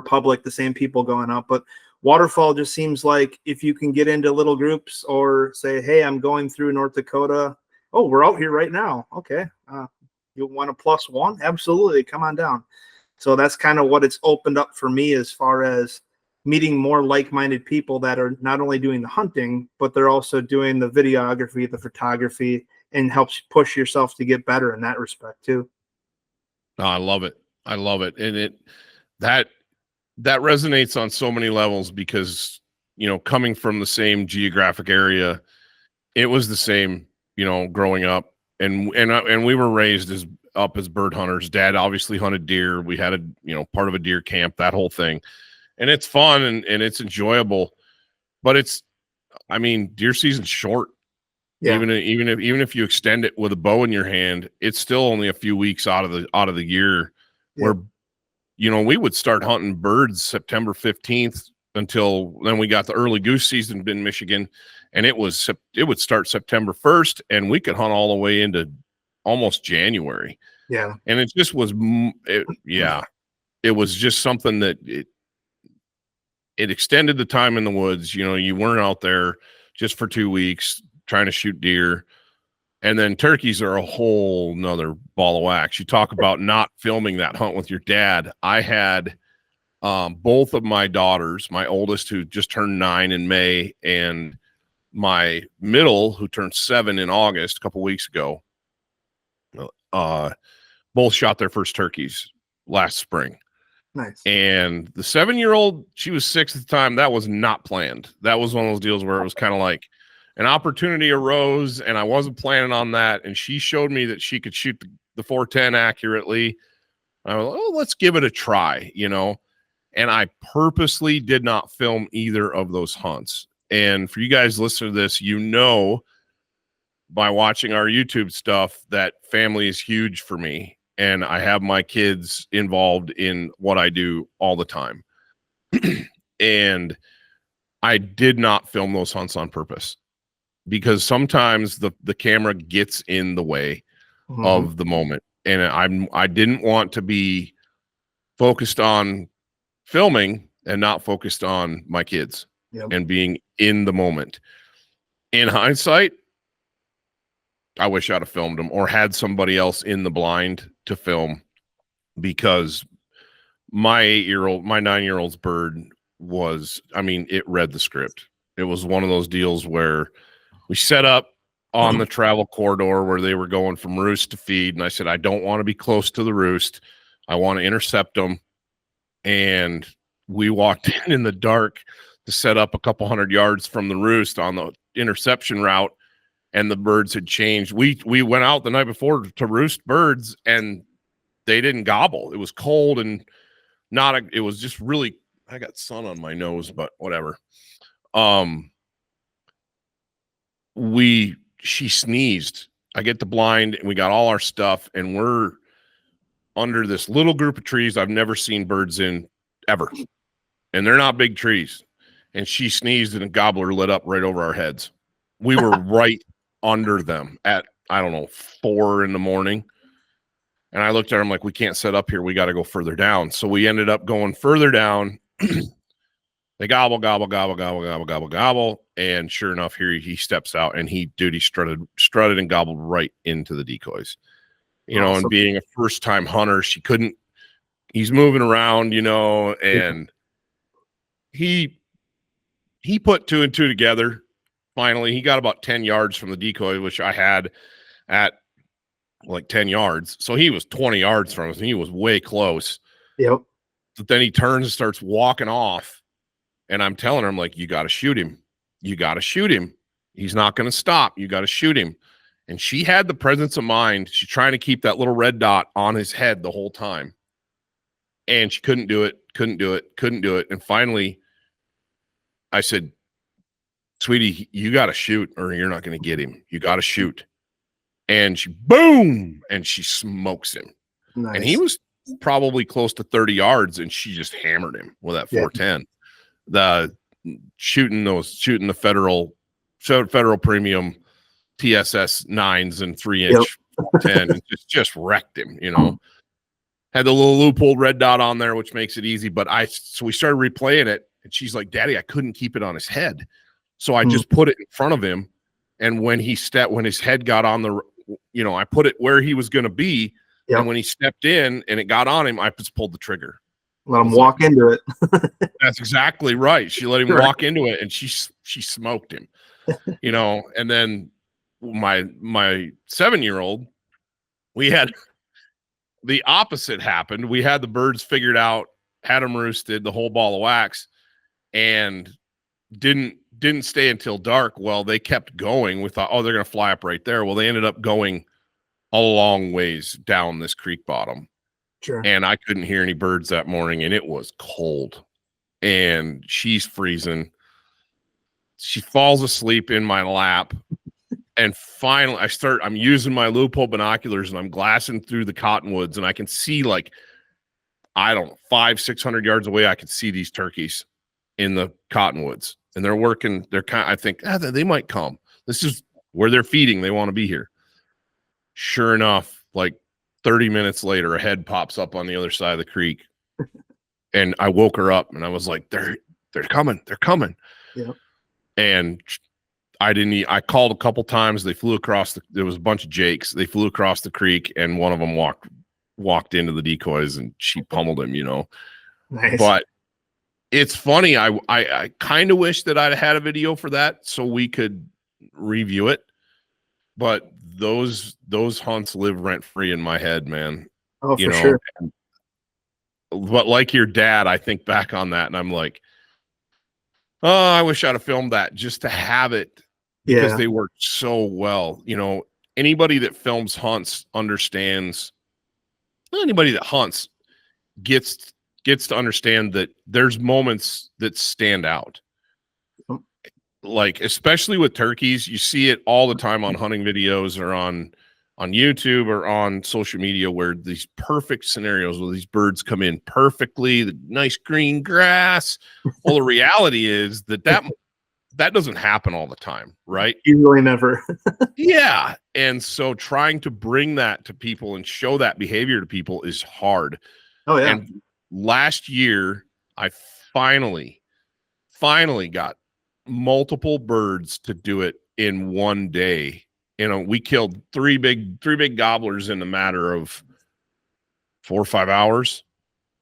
public, the same people going up. But Waterfowl just seems like if you can get into little groups or say, hey, I'm going through North Dakota. Oh, we're out here right now. Okay. You want a +1? Absolutely. Come on down. So that's kind of what it's opened up for me as far as meeting more like-minded people that are not only doing the hunting, but they're also doing the videography, the photography, and helps push yourself to get better in that respect too.
Oh, I love it. I love it. And that resonates on so many levels because, coming from the same geographic area, it was the same, growing up, and we were raised up as bird hunters. Dad obviously hunted deer. We had part of a deer camp, that whole thing. And it's fun and it's enjoyable, but deer season's short. Yeah. Even if you extend it with a bow in your hand, it's still only a few weeks out of the year. Yeah. Where, we would start hunting birds September 15th until then. We got the early goose season in Michigan, and it would start September 1st, and we could hunt all the way into almost January.
Yeah.
And it just was, it was just something that it extended the time in the woods. You weren't out there just for 2 weeks trying to shoot deer. And then turkeys are a whole nother ball of wax. You talk about not filming that hunt with your dad. I had both of my daughters, my oldest, who just turned 9 in May, and my middle, who turned 7 in August, a couple weeks ago, both shot their first turkeys last spring.
Nice.
And the 7-year-old, she was 6 at the time. That was not planned. That was one of those deals where it was kind of like an opportunity arose, and I wasn't planning on that. And she showed me that she could shoot the 410 accurately. I was like, oh, let's give it a try, And I purposely did not film either of those hunts. And for you guys listening to this, by watching our YouTube stuff, that family is huge for me. And I have my kids involved in what I do all the time. And I did not film those hunts on purpose because sometimes the camera gets in the way of the moment. And I didn't want to be focused on filming and not focused on my kids and being in the moment. In hindsight, I wish I'd have filmed them or had somebody else in the blind to film, because my 9-year-old's bird was, it read the script. It was one of those deals where we set up on the travel corridor where they were going from roost to feed. And I said, I don't want to be close to the roost. I want to intercept them. And we walked in the dark to set up a couple 100 yards from the roost on the interception route. And the birds had changed. We went out the night before to roost birds, and they didn't gobble. It was cold and it was just really, I got sun on my nose, but whatever. She sneezed. I get the blind, and we got all our stuff, and we're under this little group of trees I've never seen birds in ever. And they're not big trees. And she sneezed, and a gobbler lit up right over our heads. We were right under them at, 4 in the morning. And I looked at her, I'm like, we can't set up here. We got to go further down. So we ended up going further down. They gobble, gobble, gobble, gobble, gobble, gobble, gobble. And sure enough, here he steps out, and he strutted and gobbled right into the decoys. Awesome. And being a first-time hunter, he's moving around, and he put 2 and 2 together. Finally, he got about 10 yards from the decoy, which I had at like 10 yards. So he was 20 yards from us, and he was way close.
Yep.
But then he turns and starts walking off. And I'm telling her, I'm like, you got to shoot him. You got to shoot him. He's not going to stop. You got to shoot him. And she had the presence of mind. She's trying to keep that little red dot on his head the whole time. And she couldn't do it. And finally, I said, sweetie, you got to shoot or you're not going to get him. You got to shoot. And she, boom, and she smokes him. Nice. And he was probably close to 30 yards, and she just hammered him with that 410. The shooting the federal premium TSS 9s and 3-inch 10 just wrecked him, Had the little loophole red dot on there, which makes it easy. But so we started replaying it, And she's like, Daddy, I couldn't keep it on his head. So I just put it in front of him. And when his head got on the, I put it where he was going to be. Yep. And when he stepped in and it got on him, I just pulled the trigger.
Let him walk into it.
That's exactly right. She let him walk into it, and she smoked him, And then my 7-year-old, we had the opposite happened. We had the birds figured out, had them roosted, the whole ball of wax, and didn't stay until dark. Well, they kept going. We thought, they're going to fly up right there. Well, they ended up going a long ways down this creek bottom.
Sure.
And I couldn't hear any birds that morning, and it was cold, and she's freezing. She falls asleep in my lap, and finally I'm using my loophole binoculars, and I'm glassing through the cottonwoods, and I can see, like, I don't know, 500-600 yards away, I could see these turkeys in the cottonwoods, and they're working. I think they might come. This is where they're feeding. They want to be here. Sure enough, like 30 minutes later, a head pops up on the other side of the creek, and I woke her up, and I was like, they're coming. They're coming.
Yeah.
And I called a couple times. They flew across there was a bunch of jakes. They flew across the creek, and one of them walked into the decoys, and she pummeled him,
Nice.
But it's funny. I kind of wish that I'd had a video for that so we could review it. But those hunts live rent free in my head, man.
Oh, for sure.
But like your dad, I think back on that, and I'm like, I wish I'd have filmed that just to have it, because they worked so well. Anybody that films hunts understands. Anybody that hunts gets to understand that there's moments that stand out. Like, especially with turkeys, you see it all the time on hunting videos or on YouTube or on social media, where these perfect scenarios where these birds come in perfectly, the nice green grass. Well, the reality is that doesn't happen all the time, right?
Usually never.
Yeah. And so trying to bring that to people and show that behavior to people is hard.
Oh, yeah.
And last year, I finally got multiple birds to do it in one day. We killed three big gobblers in a matter of 4 or 5 hours,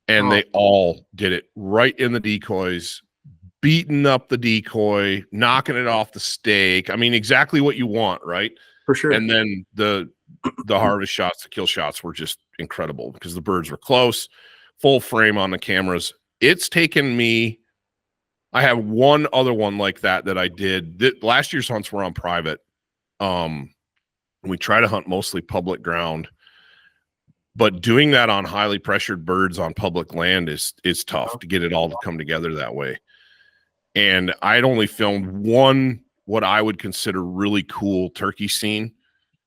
and they all did it right in the decoys, beating up the decoy, knocking it off the stake. I mean, exactly what you want, right?
For sure.
And then the harvest shots, the kill shots were just incredible because the birds were close, full frame on the cameras. It's taken me, I have one other one like that I did. Last year's hunts were on private. We try to hunt mostly public ground, but doing that on highly pressured birds on public land is tough to get it all to come together that way. And I'd only filmed one, what I would consider really cool turkey scene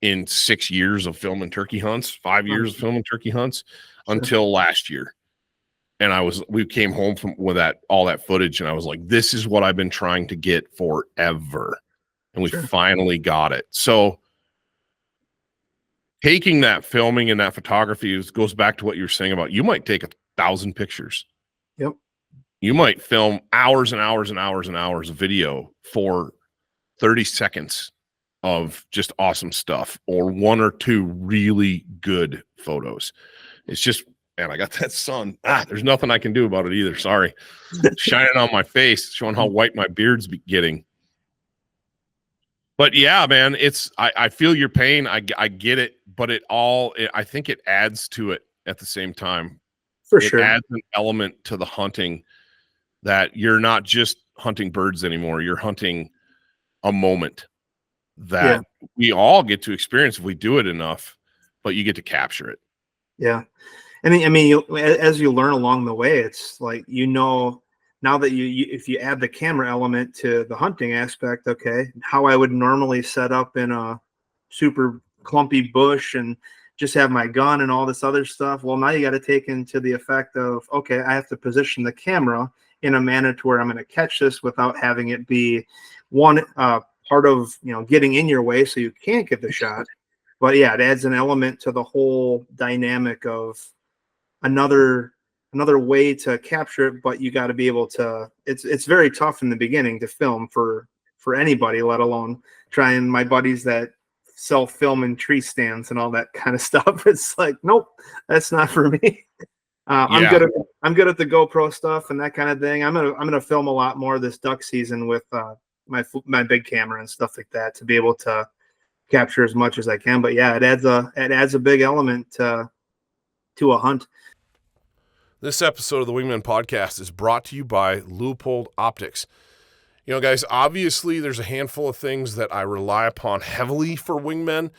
in 6 years of filming turkey hunts, 5 years of filming turkey hunts until last year. And we came home with all that footage, and I was like, this is what I've been trying to get forever. And we finally got it. So taking that filming and that photography goes back to what you were saying about, you might take 1,000 pictures.
Yep.
You might film hours and hours and hours and hours of video for 30 seconds of just awesome stuff, or 1 or 2 really good photos. It's just, man, I got that sun. There's nothing I can do about it either. Sorry. Shining on my face, showing how white my beard's getting. But yeah, man, I feel your pain. I get it, but I think it adds to it at the same time.
For sure.
It adds an element to the hunting that you're not just hunting birds anymore. You're hunting a moment that we all get to experience if we do it enough, but you get to capture it.
Yeah. I mean, as you learn along the way, it's like, now that if you add the camera element to the hunting aspect, okay, how I would normally set up in a super clumpy bush and just have my gun and all this other stuff. Well, now you got to take into the effect of, okay, I have to position the camera in a manner to where I'm going to catch this without having it be one part of, getting in your way so you can't get the shot. But yeah, it adds an element to the whole dynamic of another another way to capture it, but you got to be able to, it's very tough in the beginning to film for anybody, let alone trying my buddies that sell film and tree stands and all that kind of stuff. It's like, nope, that's not for me. I'm good at the GoPro stuff and that kind of thing. I'm gonna film a lot more this duck season with my big camera and stuff like that to be able to capture as much as I can. But yeah, it adds a big element to a hunt.
This episode of the Wingmen Podcast is brought to you by Leupold Optics. You know, guys, obviously there's a handful of things that I rely upon heavily for wingmen.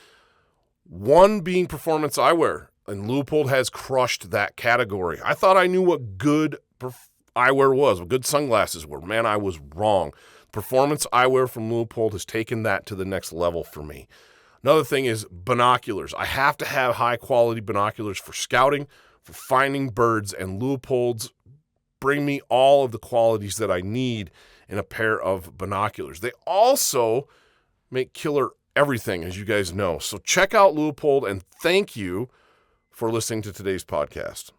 One being performance eyewear, and Leupold has crushed that category. I thought I knew what good eyewear was, what good sunglasses were. Man, I was wrong. Performance eyewear from Leupold has taken that to the next level for me. Another thing is binoculars. I have to have high-quality binoculars for scouting, for finding birds, and Leupolds bring me all of the qualities that I need in a pair of binoculars. They also make killer everything, as you guys know. So check out Leupold, and thank you for listening to today's podcast.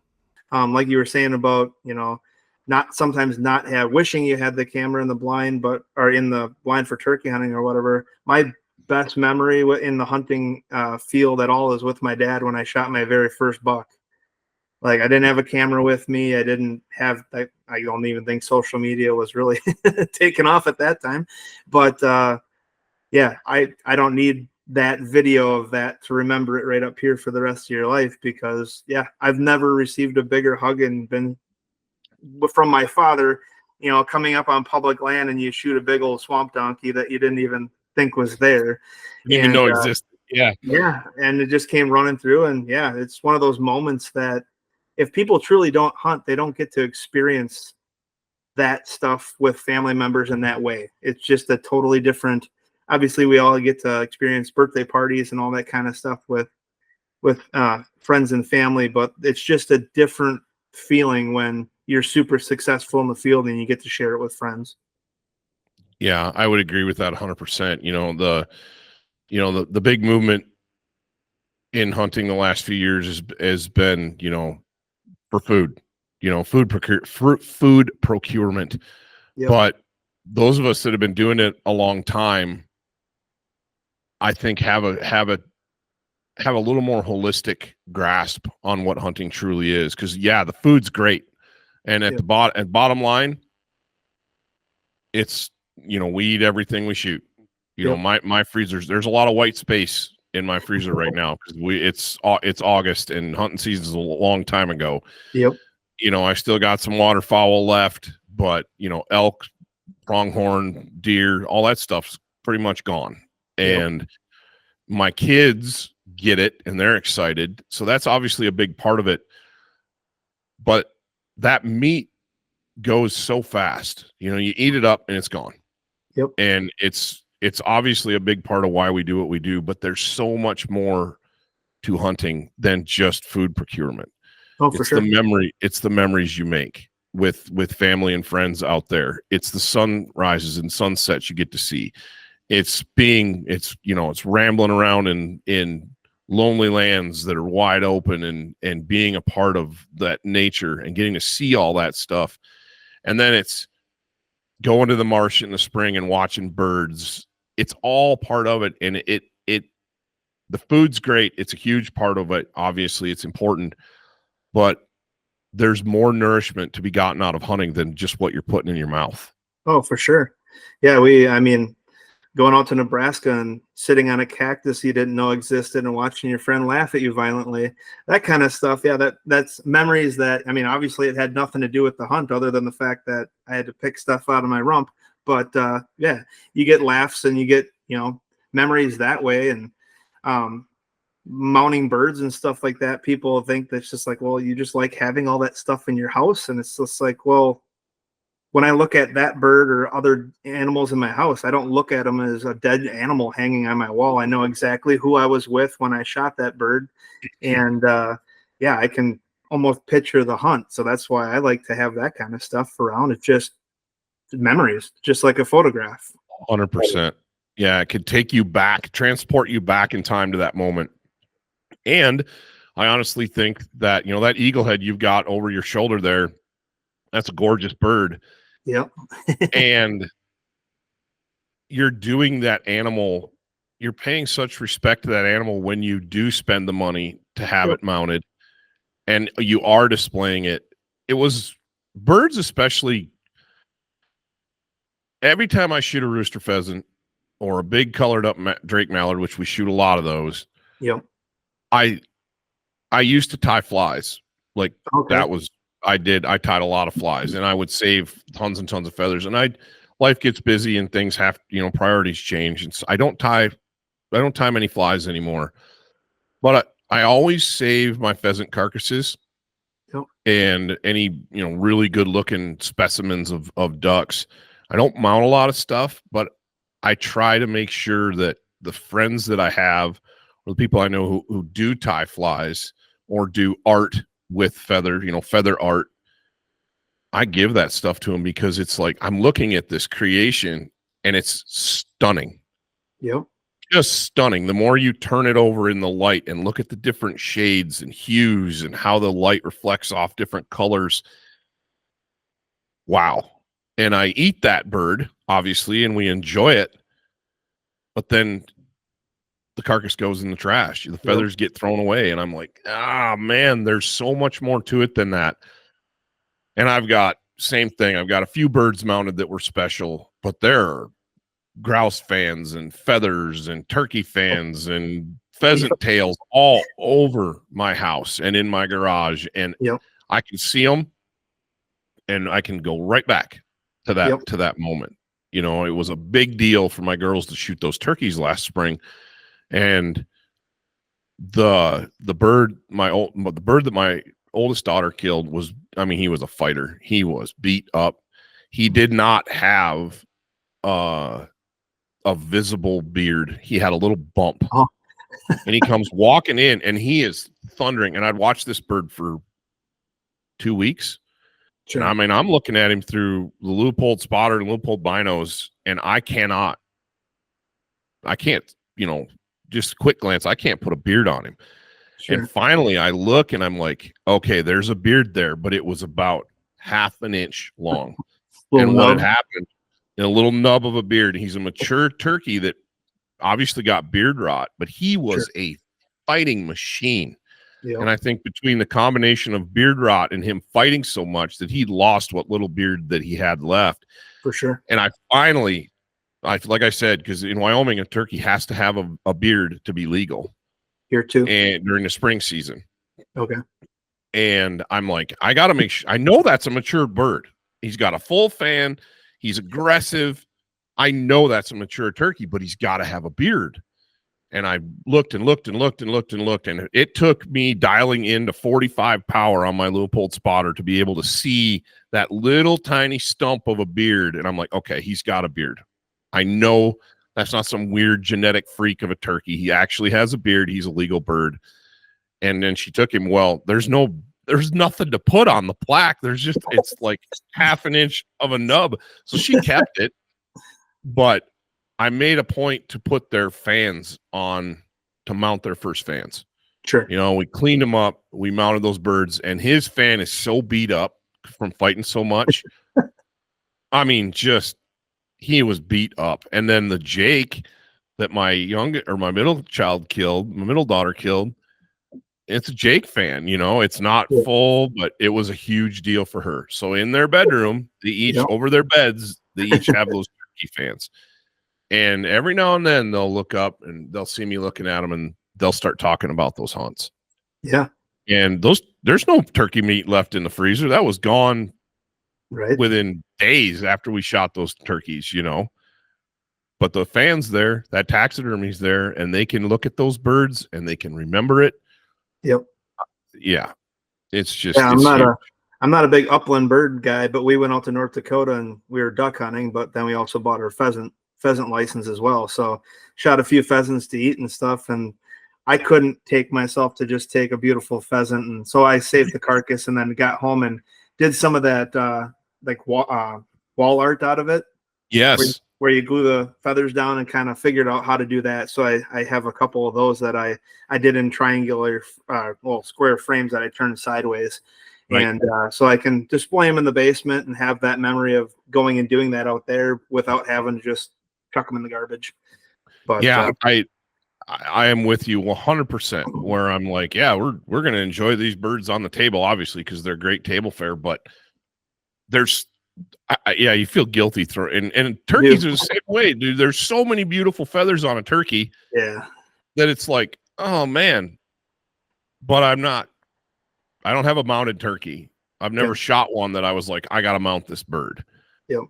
Like you were saying about, wishing you had the camera in the blind, or in the blind for turkey hunting or whatever. My best memory in the hunting field at all is with my dad when I shot my very first buck. Like, I didn't have a camera with me. I didn't have, I don't even think social media was really taken off at that time. But yeah, I don't need that video of that to remember it right up here for the rest of your life, because yeah, I've never received a bigger hug and been from my father, coming up on public land and you shoot a big old swamp donkey that you didn't even think was there.
Didn't even know existed. Yeah.
Yeah. And it just came running through. And yeah, it's one of those moments that if people truly don't hunt, they don't get to experience that stuff with family members in that way. It's just a totally different, obviously we all get to experience birthday parties and all that kind of stuff with friends and family, but it's just a different feeling when you're super successful in the field and you get to share it with friends.
Yeah, I would agree with that 100%. The big movement in hunting the last few years has been, for food, food procurement. Yep. But those of us that have been doing it a long time, I think have a little more holistic grasp on what hunting truly is. Because yeah, the food's great, and at the bottom line, it's we eat everything we shoot. My freezers, there's a lot of white space in my freezer right now because it's August and hunting season is a long time ago.
Yep.
I still got some waterfowl left, but elk, pronghorn, deer, all that stuff's pretty much gone. And my kids get it and they're excited. So that's obviously a big part of it. But that meat goes so fast. You eat it up and it's gone.
Yep.
And it's obviously a big part of why we do what we do, but there's so much more to hunting than just food procurement.
Oh, for sure.
It's the memories you make with family and friends out there. It's the sunrises and sunsets you get to see. It's rambling around in lonely lands that are wide open and being a part of that nature and getting to see all that stuff. And then it's going to the marsh in the spring and watching birds. It's all part of it. And the food's great. It's a huge part of it. Obviously it's important, but there's more nourishment to be gotten out of hunting than just what you're putting in your mouth.
Oh, for sure. Yeah. Going out to Nebraska and sitting on a cactus you didn't know existed and watching your friend laugh at you violently, that kind of stuff. Yeah, that's memories that, obviously it had nothing to do with the hunt other than the fact that I had to pick stuff out of my rump. But yeah, you get laughs and you get, memories that way. And mounting birds and stuff like that, people think that's just like, well, you just like having all that stuff in your house. And it's just like, well, when I look at that bird or other animals in my house, I don't look at them as a dead animal hanging on my wall. I know exactly who I was with when I shot that bird. And yeah, I can almost picture the hunt. So that's why I like to have that kind of stuff around. It's just memories, just like a photograph.
100%. Yeah, it could take you back, transport you back in time to that moment. And I honestly think that, that eagle head you've got over your shoulder there, that's a gorgeous bird.
Yep.
And you're doing that animal, you're paying such respect to that animal when you do spend the money to have it mounted and you are displaying it. It was birds, especially every time I shoot a rooster pheasant or a big colored up Drake mallard, which we shoot a lot of those.
Yep.
I used to tie flies. Like that was, I tied a lot of flies and I would save tons and tons of feathers, and life gets busy and things have, priorities change. And so I don't tie many flies anymore, but I always save my pheasant carcasses and any, really good looking specimens of ducks. I don't mount a lot of stuff, but I try to make sure that the friends that I have or the people I know who do tie flies or do art with feather, feather art, I give that stuff to them because it's like I'm looking at this creation and it's stunning.
Yep.
Just stunning. The more you turn it over in the light and look at the different shades and hues and how the light reflects off different colors. Wow. And I eat that bird, obviously, and we enjoy it. But then the carcass goes in the trash. The feathers get thrown away. And I'm like, man, there's so much more to it than that. And I've got same thing. I've got a few birds mounted that were special, but there are grouse fans and feathers and turkey fans and pheasant tails all over my house and in my garage. And I can see them and I can go right back to that moment. It was a big deal for my girls to shoot those turkeys last spring. And the bird that my oldest daughter killed was, he was a fighter. He was beat up. He did not have a visible beard. He had a little bump. And he comes walking in and he is thundering. And I'd watched this bird for 2 weeks. Sure. And I'm looking at him through the Leupold spotter and Leupold binos, and I can't, just quick glance, I can't put a beard on him. Sure. And finally I look and I'm like, okay, there's a beard there, but it was about half an inch long. And what had happened, a little nub of a beard. He's a mature turkey that obviously got beard rot, but he was a fighting machine. Yep. And I think between the combination of beard rot and him fighting so much that he lost what little beard that he had left.
For sure.
And I finally, like I said, because in Wyoming, a turkey has to have a beard to be legal.
Here too.
And during the spring season.
Okay.
And I'm like, I got to make sure. I know that's a mature bird. He's got a full fan. He's aggressive. I know that's a mature turkey, but he's got to have a beard. And I looked and looked and looked and looked and looked, and it took me dialing into 45 power on my Leupold spotter to be able to see that little tiny stump of a beard. And I'm like, okay, he's got a beard. I know that's not some weird genetic freak of a turkey. He actually has a beard. He's a legal bird. And then she took him. Well, there's nothing to put on the plaque. It's like half an inch of a nub. So she kept it, but I made a point to put their fans on to mount their first fans.
Sure.
We cleaned them up. We mounted those birds, and his fan is so beat up from fighting so much. He was beat up. And then the Jake that my middle daughter killed, it's a Jake fan. It's not full, but it was a huge deal for her. So in their bedroom, they each over their beds, they each have those turkey fans. And every now and then they'll look up and they'll see me looking at them and they'll start talking about those hunts.
Yeah.
And there's no turkey meat left in the freezer. That was gone within days after we shot those turkeys, But the fan's there, that taxidermy's there, and they can look at those birds and they can remember it.
Yep.
Yeah. It's just,
I'm not a big upland bird guy, but we went out to North Dakota and we were duck hunting, but then we also bought our pheasant license as well. So shot a few pheasants to eat and stuff. And I couldn't take myself to just take a beautiful pheasant. And so I saved the carcass and then got home and did some of that, wall art out of it.
Yes.
where you glue the feathers down, and kind of figured out how to do that. So I have a couple of those that I did in triangular, square frames that I turned sideways.
Right.
And so I can display them in the basement and have that memory of going and doing that out there without having to just chuck them in the garbage. But
yeah, I am with you 100%, where I'm like, yeah, we're going to enjoy these birds on the table, obviously, because they're great table fare, but there's, yeah, you feel guilty and turkeys are the same way, dude. There's so many beautiful feathers on a turkey,
yeah,
that it's like, oh man, but I don't have a mounted turkey. I've never shot one that I was like, I got to mount this bird.
Yep.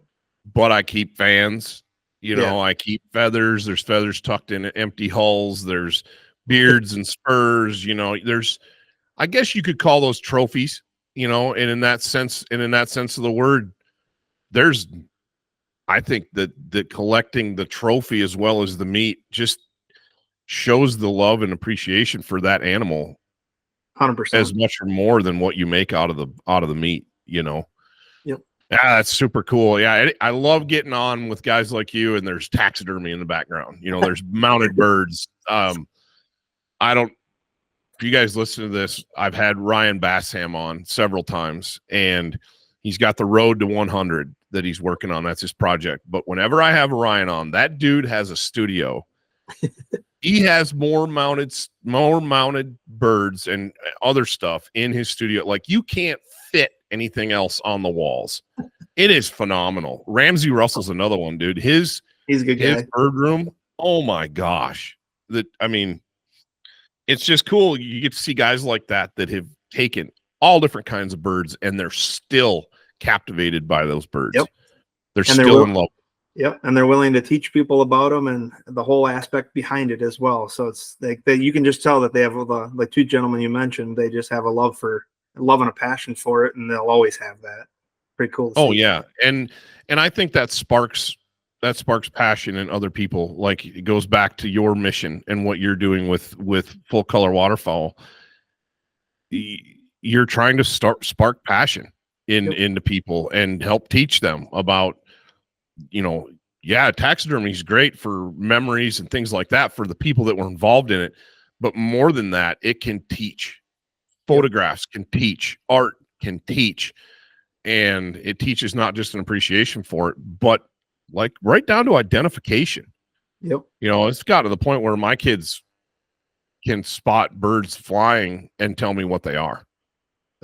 But I keep fans, I keep feathers. There's feathers tucked in empty hulls. There's beards and spurs, I guess you could call those trophies, and in that sense of the word, I think that collecting the trophy as well as the meat just shows the love and appreciation for that animal
100%.
as much or more than what you make out of the meat,
Yep.
Yeah, that's super cool. Yeah, I love getting on with guys like you, and there's taxidermy in the background. There's mounted birds. If you guys listen to this, I've had Ryan Bassham on several times, and he's got the Road to 100 that he's working on. That's his project. But whenever I have Ryan on, that dude has a studio. He has more mounted birds and other stuff in his studio. Like, you can't fit anything else on the walls. It is phenomenal. Ramsey Russell's another one, dude. He's a good guy. His bird room, oh my gosh. It's just cool. You get to see guys like that have taken all different kinds of birds, and they're still captivated by those birds.
Yep.
They're still in love.
Yep, and they're willing to teach people about them and the whole aspect behind it as well. So it's like you can just tell that they have the two gentlemen you mentioned. They just have a love and a passion for it, and they'll always have that. Pretty cool.
Oh yeah, and I think that sparks passion in other people. Like, it goes back to your mission and what you're doing with Full Color Waterfowl. You're trying to spark passion into people and help teach them about, taxidermy is great for memories and things like that for the people that were involved in it. But more than that, it can teach. Photographs can teach. Art can teach. And it teaches not just an appreciation for it, but like right down to identification.
Yep.
It's got to the point where my kids can spot birds flying and tell me what they are.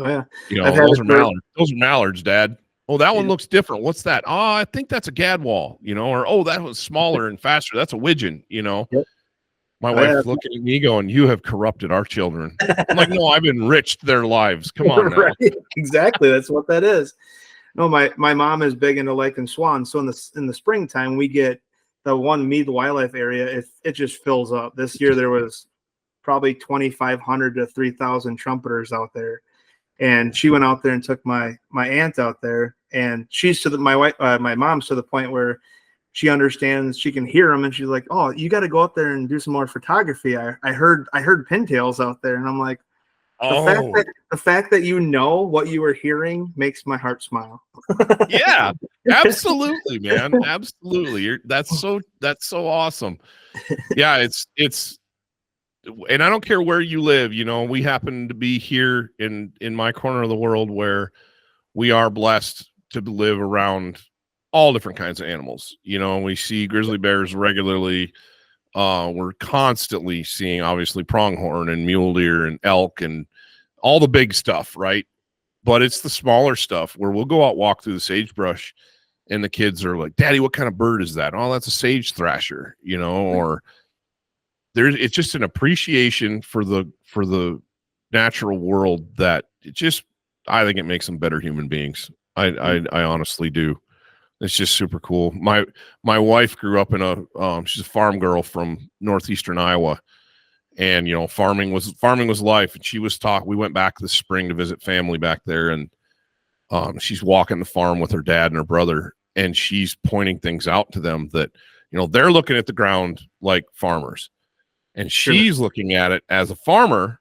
Oh yeah.
Those are mallards. Those are mallards, Dad. Oh, that one looks different. What's that? Oh, I think that's a gadwall, or, oh, that was smaller and faster. That's a widgeon, Yep. My wife's looking at me going, you have corrupted our children. I'm like, no, I've enriched their lives. Come on now.
Right. Exactly. That's what that is. No, my mom is big into lake and swan. So in the springtime, we get the one Mead Wildlife area. It just fills up. This year there was probably 2,500 to 3,000 trumpeters out there. And she went out there and took my aunt out there, and she's my mom's to the point where she understands, she can hear them, and she's like, "Oh, you got to go out there and do some more photography. I heard pintails out there," and I'm like, the fact that what you were hearing makes my heart smile.
Yeah, absolutely, man, absolutely. That's so awesome. Yeah, it's. And I don't care where you live, we happen to be here in my corner of the world where we are blessed to live around all different kinds of animals. We see grizzly bears regularly. We're constantly seeing, obviously, pronghorn and mule deer and elk and all the big stuff, right? But it's the smaller stuff where we'll go out, walk through the sagebrush, and the kids are like, "Daddy, what kind of bird is that?" "Oh, that's a sage thrasher," or it's just an appreciation for the natural world that I think it makes them better human beings. I honestly do. It's just super cool. My wife grew up in she's a farm girl from northeastern Iowa, and farming was life. And she was we went back this spring to visit family back there, and she's walking the farm with her dad and her brother, and she's pointing things out to them that they're looking at the ground like farmers. And she's looking at it as a farmer,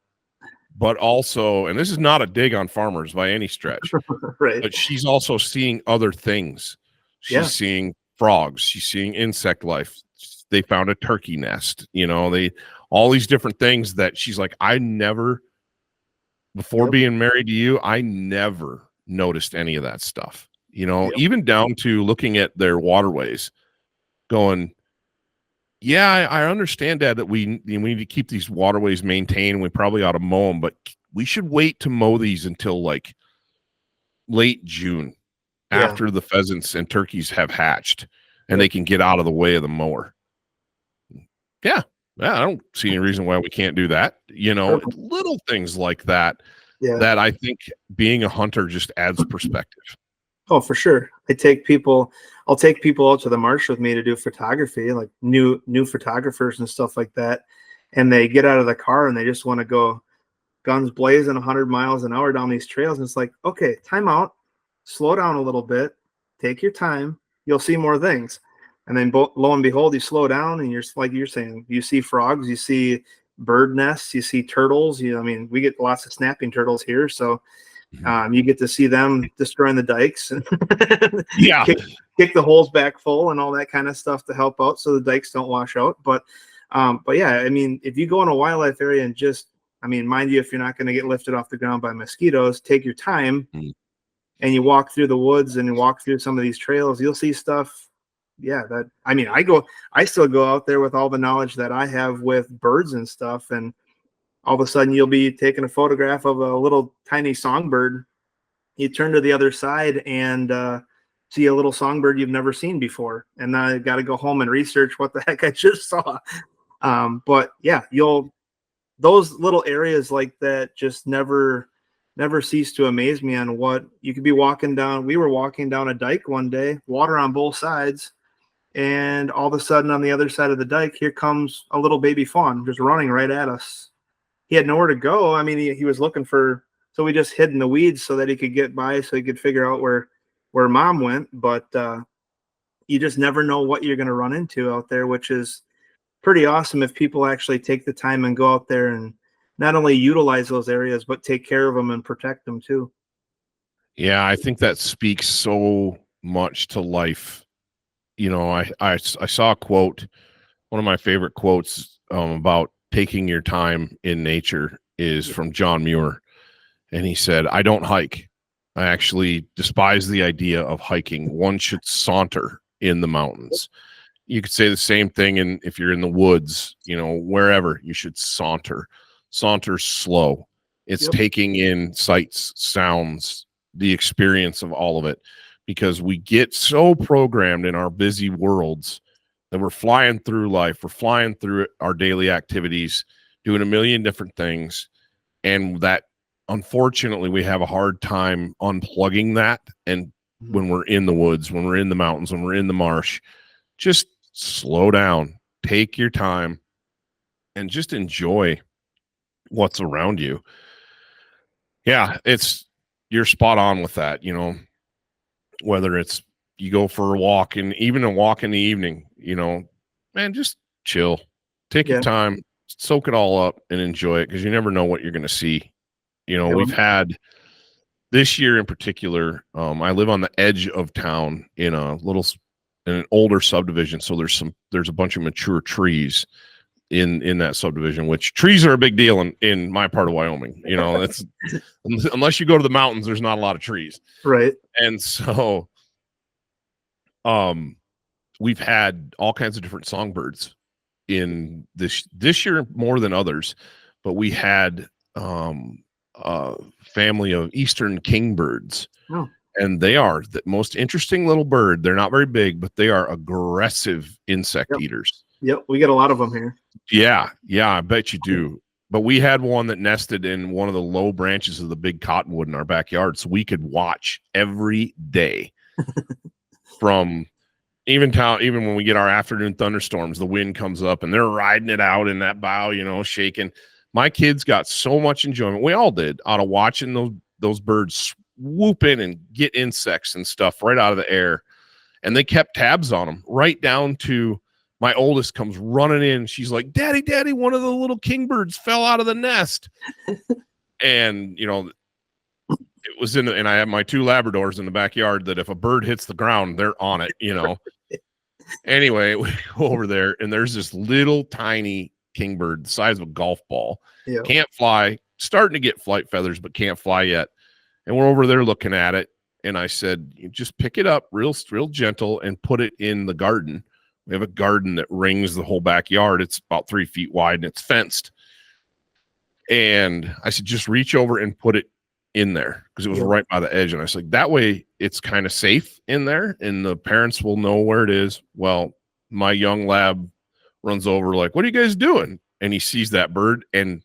but also, and this is not a dig on farmers by any stretch,
right.
But she's also seeing other things. She's seeing frogs. She's seeing insect life. They found a turkey nest, all these different things that she's like, before being married to you, I never noticed any of that stuff, even down to looking at their waterways going, yeah, I understand, Dad, that we need to keep these waterways maintained. We probably ought to mow them, but we should wait to mow these until like late June after the pheasants and turkeys have hatched and they can get out of the way of the mower. Yeah. I don't see any reason why we can't do that. Little things like that, that I think being a hunter just adds perspective.
Oh, for sure. I'll take people out to the marsh with me to do photography, like new photographers and stuff like that. And they get out of the car and they just want to go guns blazing 100 miles an hour down these trails. And it's like, okay, time out, slow down a little bit, take your time. You'll see more things. And then lo and behold, you slow down and like you're saying, you see frogs, you see bird nests, you see turtles. We get lots of snapping turtles here. So you get to see them destroying the dikes and kick the holes back full and all that kind of stuff to help out so the dikes don't wash out. But yeah, if you go in a wildlife area and just, mind you, if you're not going to get lifted off the ground by mosquitoes, take your time and you walk through the woods and you walk through some of these trails, you'll see stuff. Yeah, I still go out there with all the knowledge that I have with birds and stuff, and all of a sudden you'll be taking a photograph of a little tiny songbird. You turn to the other side and see a little songbird you've never seen before, and now I got to go home and research what the heck I just saw. But yeah, those little areas like that just never cease to amaze me on what you could be walking down. We were walking down a dike one day, water on both sides. And all of a sudden on the other side of the dike, here comes a little baby fawn just running right at us. He had nowhere to go. He was looking so we just hid in the weeds so that he could get by, so he could figure out where mom went. But you just never know what you're going to run into out there, which is pretty awesome if people actually take the time and go out there and not only utilize those areas, but take care of them and protect them too.
Yeah, I think that speaks so much to life. I saw a quote, one of my favorite quotes about taking your time in nature is from John Muir. And he said, I don't hike. I actually despise the idea of hiking. One should saunter in the mountains. You could say the same thing if you're in the woods, wherever, you should saunter slow. It's taking in sights, sounds, the experience of all of it. Because we get so programmed in our busy worlds that we're flying through life. We're flying through our daily activities, doing a million different things. And that, unfortunately, we have a hard time unplugging that. And when we're in the woods, when we're in the mountains, when we're in the marsh, just slow down, take your time, and just enjoy what's around you. Yeah, you're spot on with that, whether it's you go for a walk and even a walk in the evening, man, just chill, take your time, soak it all up and enjoy it. Cause you never know what you're going to see. We've had this year in particular. I live on the edge of town in an older subdivision. So there's a bunch of mature trees in that subdivision, which trees are a big deal in my part of Wyoming. That's unless you go to the mountains, there's not a lot of trees.
Right.
And so, we've had all kinds of different songbirds in this year more than others, but we had, a family of eastern kingbirds. Oh. And they are the most interesting little bird. They're not very big, but they are aggressive insect eaters.
Yep. We get a lot of them here.
Yeah. I bet you do. But we had one that nested in one of the low branches of the big cottonwood in our backyard. So we could watch every day from even when we get our afternoon thunderstorms, the wind comes up and they're riding it out in that bough, shaking. My kids got so much enjoyment. We all did out of watching those birds swoop in and get insects and stuff right out of the air. And they kept tabs on them right down to my oldest comes running in. She's like, Daddy, one of the little kingbirds fell out of the nest. And, it was and I have my two Labradors in the backyard that if a bird hits the ground, they're on it, Anyway, we go over there, and there's this little tiny kingbird the size of a golf ball.
Yeah.
Can't fly, starting to get flight feathers, but can't fly yet. And we're over there looking at it. And I said, you just pick it up real gentle and put it in the garden. We have a garden that rings the whole backyard. It's about 3 feet wide and it's fenced. And I said, just reach over and put it in there, because it was right by the edge. And I was like, that way it's kind of safe in there and the parents will know where it is. Well, my young lab runs over like, what are you guys doing? And he sees that bird and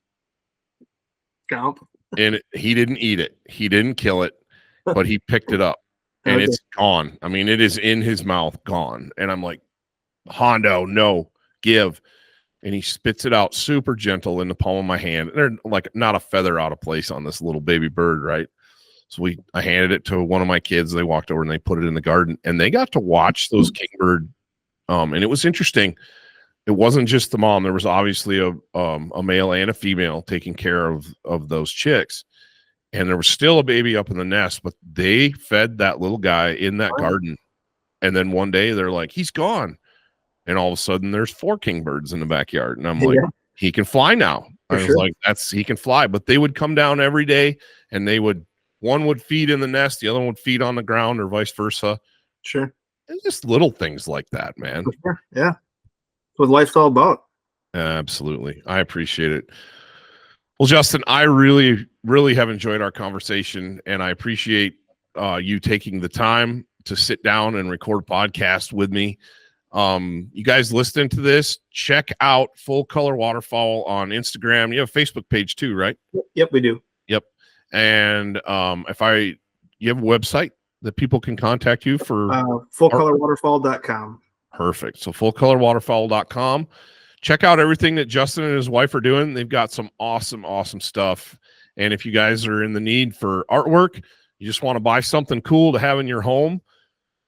he didn't eat it. He didn't kill it, but he picked it up and it's gone. I mean, it is in his mouth, gone. And I'm like, Hondo, no, give. And he spits it out super gentle in the palm of my hand. They're like not a feather out of place on this little baby bird, right? So I handed it to one of my kids. They walked over and they put it in the garden, and they got to watch those kingbird. And it was interesting. It wasn't just the mom. There was obviously a male and a female taking care of those chicks. And there was still a baby up in the nest, but they fed that little guy in that garden. And then one day they're like, he's gone. And all of a sudden there's 4 kingbirds in the backyard. And I'm like, he can fly now. I was like, he can fly. But they would come down every day and one would feed in the nest, the other one would feed on the ground, or vice versa.
Sure.
It's just little things like that, man.
Sure. Yeah. That's what life's all about.
Absolutely. I appreciate it. Well, Justin, I really, really have enjoyed our conversation, and I appreciate you taking the time to sit down and record a podcast with me. You guys listening to this, check out Full Color Waterfowl on Instagram. You have a Facebook page too, right?
Yep, we do.
Yep. And you have a website that people can contact you for?
fullcolorwaterfowl.com.
Perfect. So fullcolorwaterfowl.com. Check out everything that Justin and his wife are doing. They've got some awesome stuff. And if you guys are in the need for artwork, you just want to buy something cool to have in your home,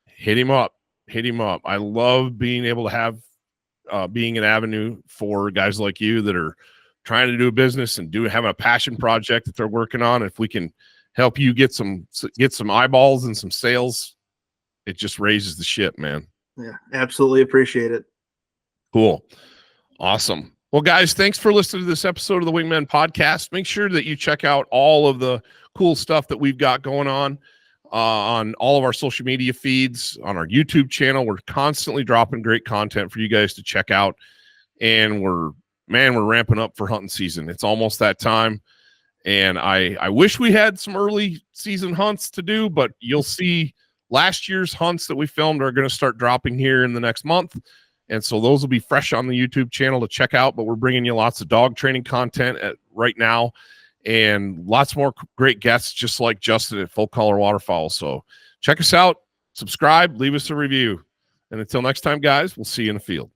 hit him up. I love being able to have being an avenue for guys like you that are trying to do a business and having a passion project that they're working on. If we can help you get some eyeballs and some sales, it just raises the ship, man.
Yeah, absolutely appreciate it. Cool.
Awesome. Well, guys, thanks for listening to this episode of the Wingmen podcast. Make sure that you check out all of the cool stuff that we've got going on all of our social media feeds, on our YouTube channel. We're constantly dropping great content for you guys to check out. And we're ramping up for hunting season. It's almost that time. And I wish we had some early season hunts to do, but you'll see last year's hunts that we filmed are going to start dropping here in the next month. And so those will be fresh on the YouTube channel to check out, but we're bringing you lots of dog training content right now, and lots more great guests just like Justin at Full Color Waterfowl. So check us out, subscribe, leave us a review. And until next time, guys, we'll see you in the field.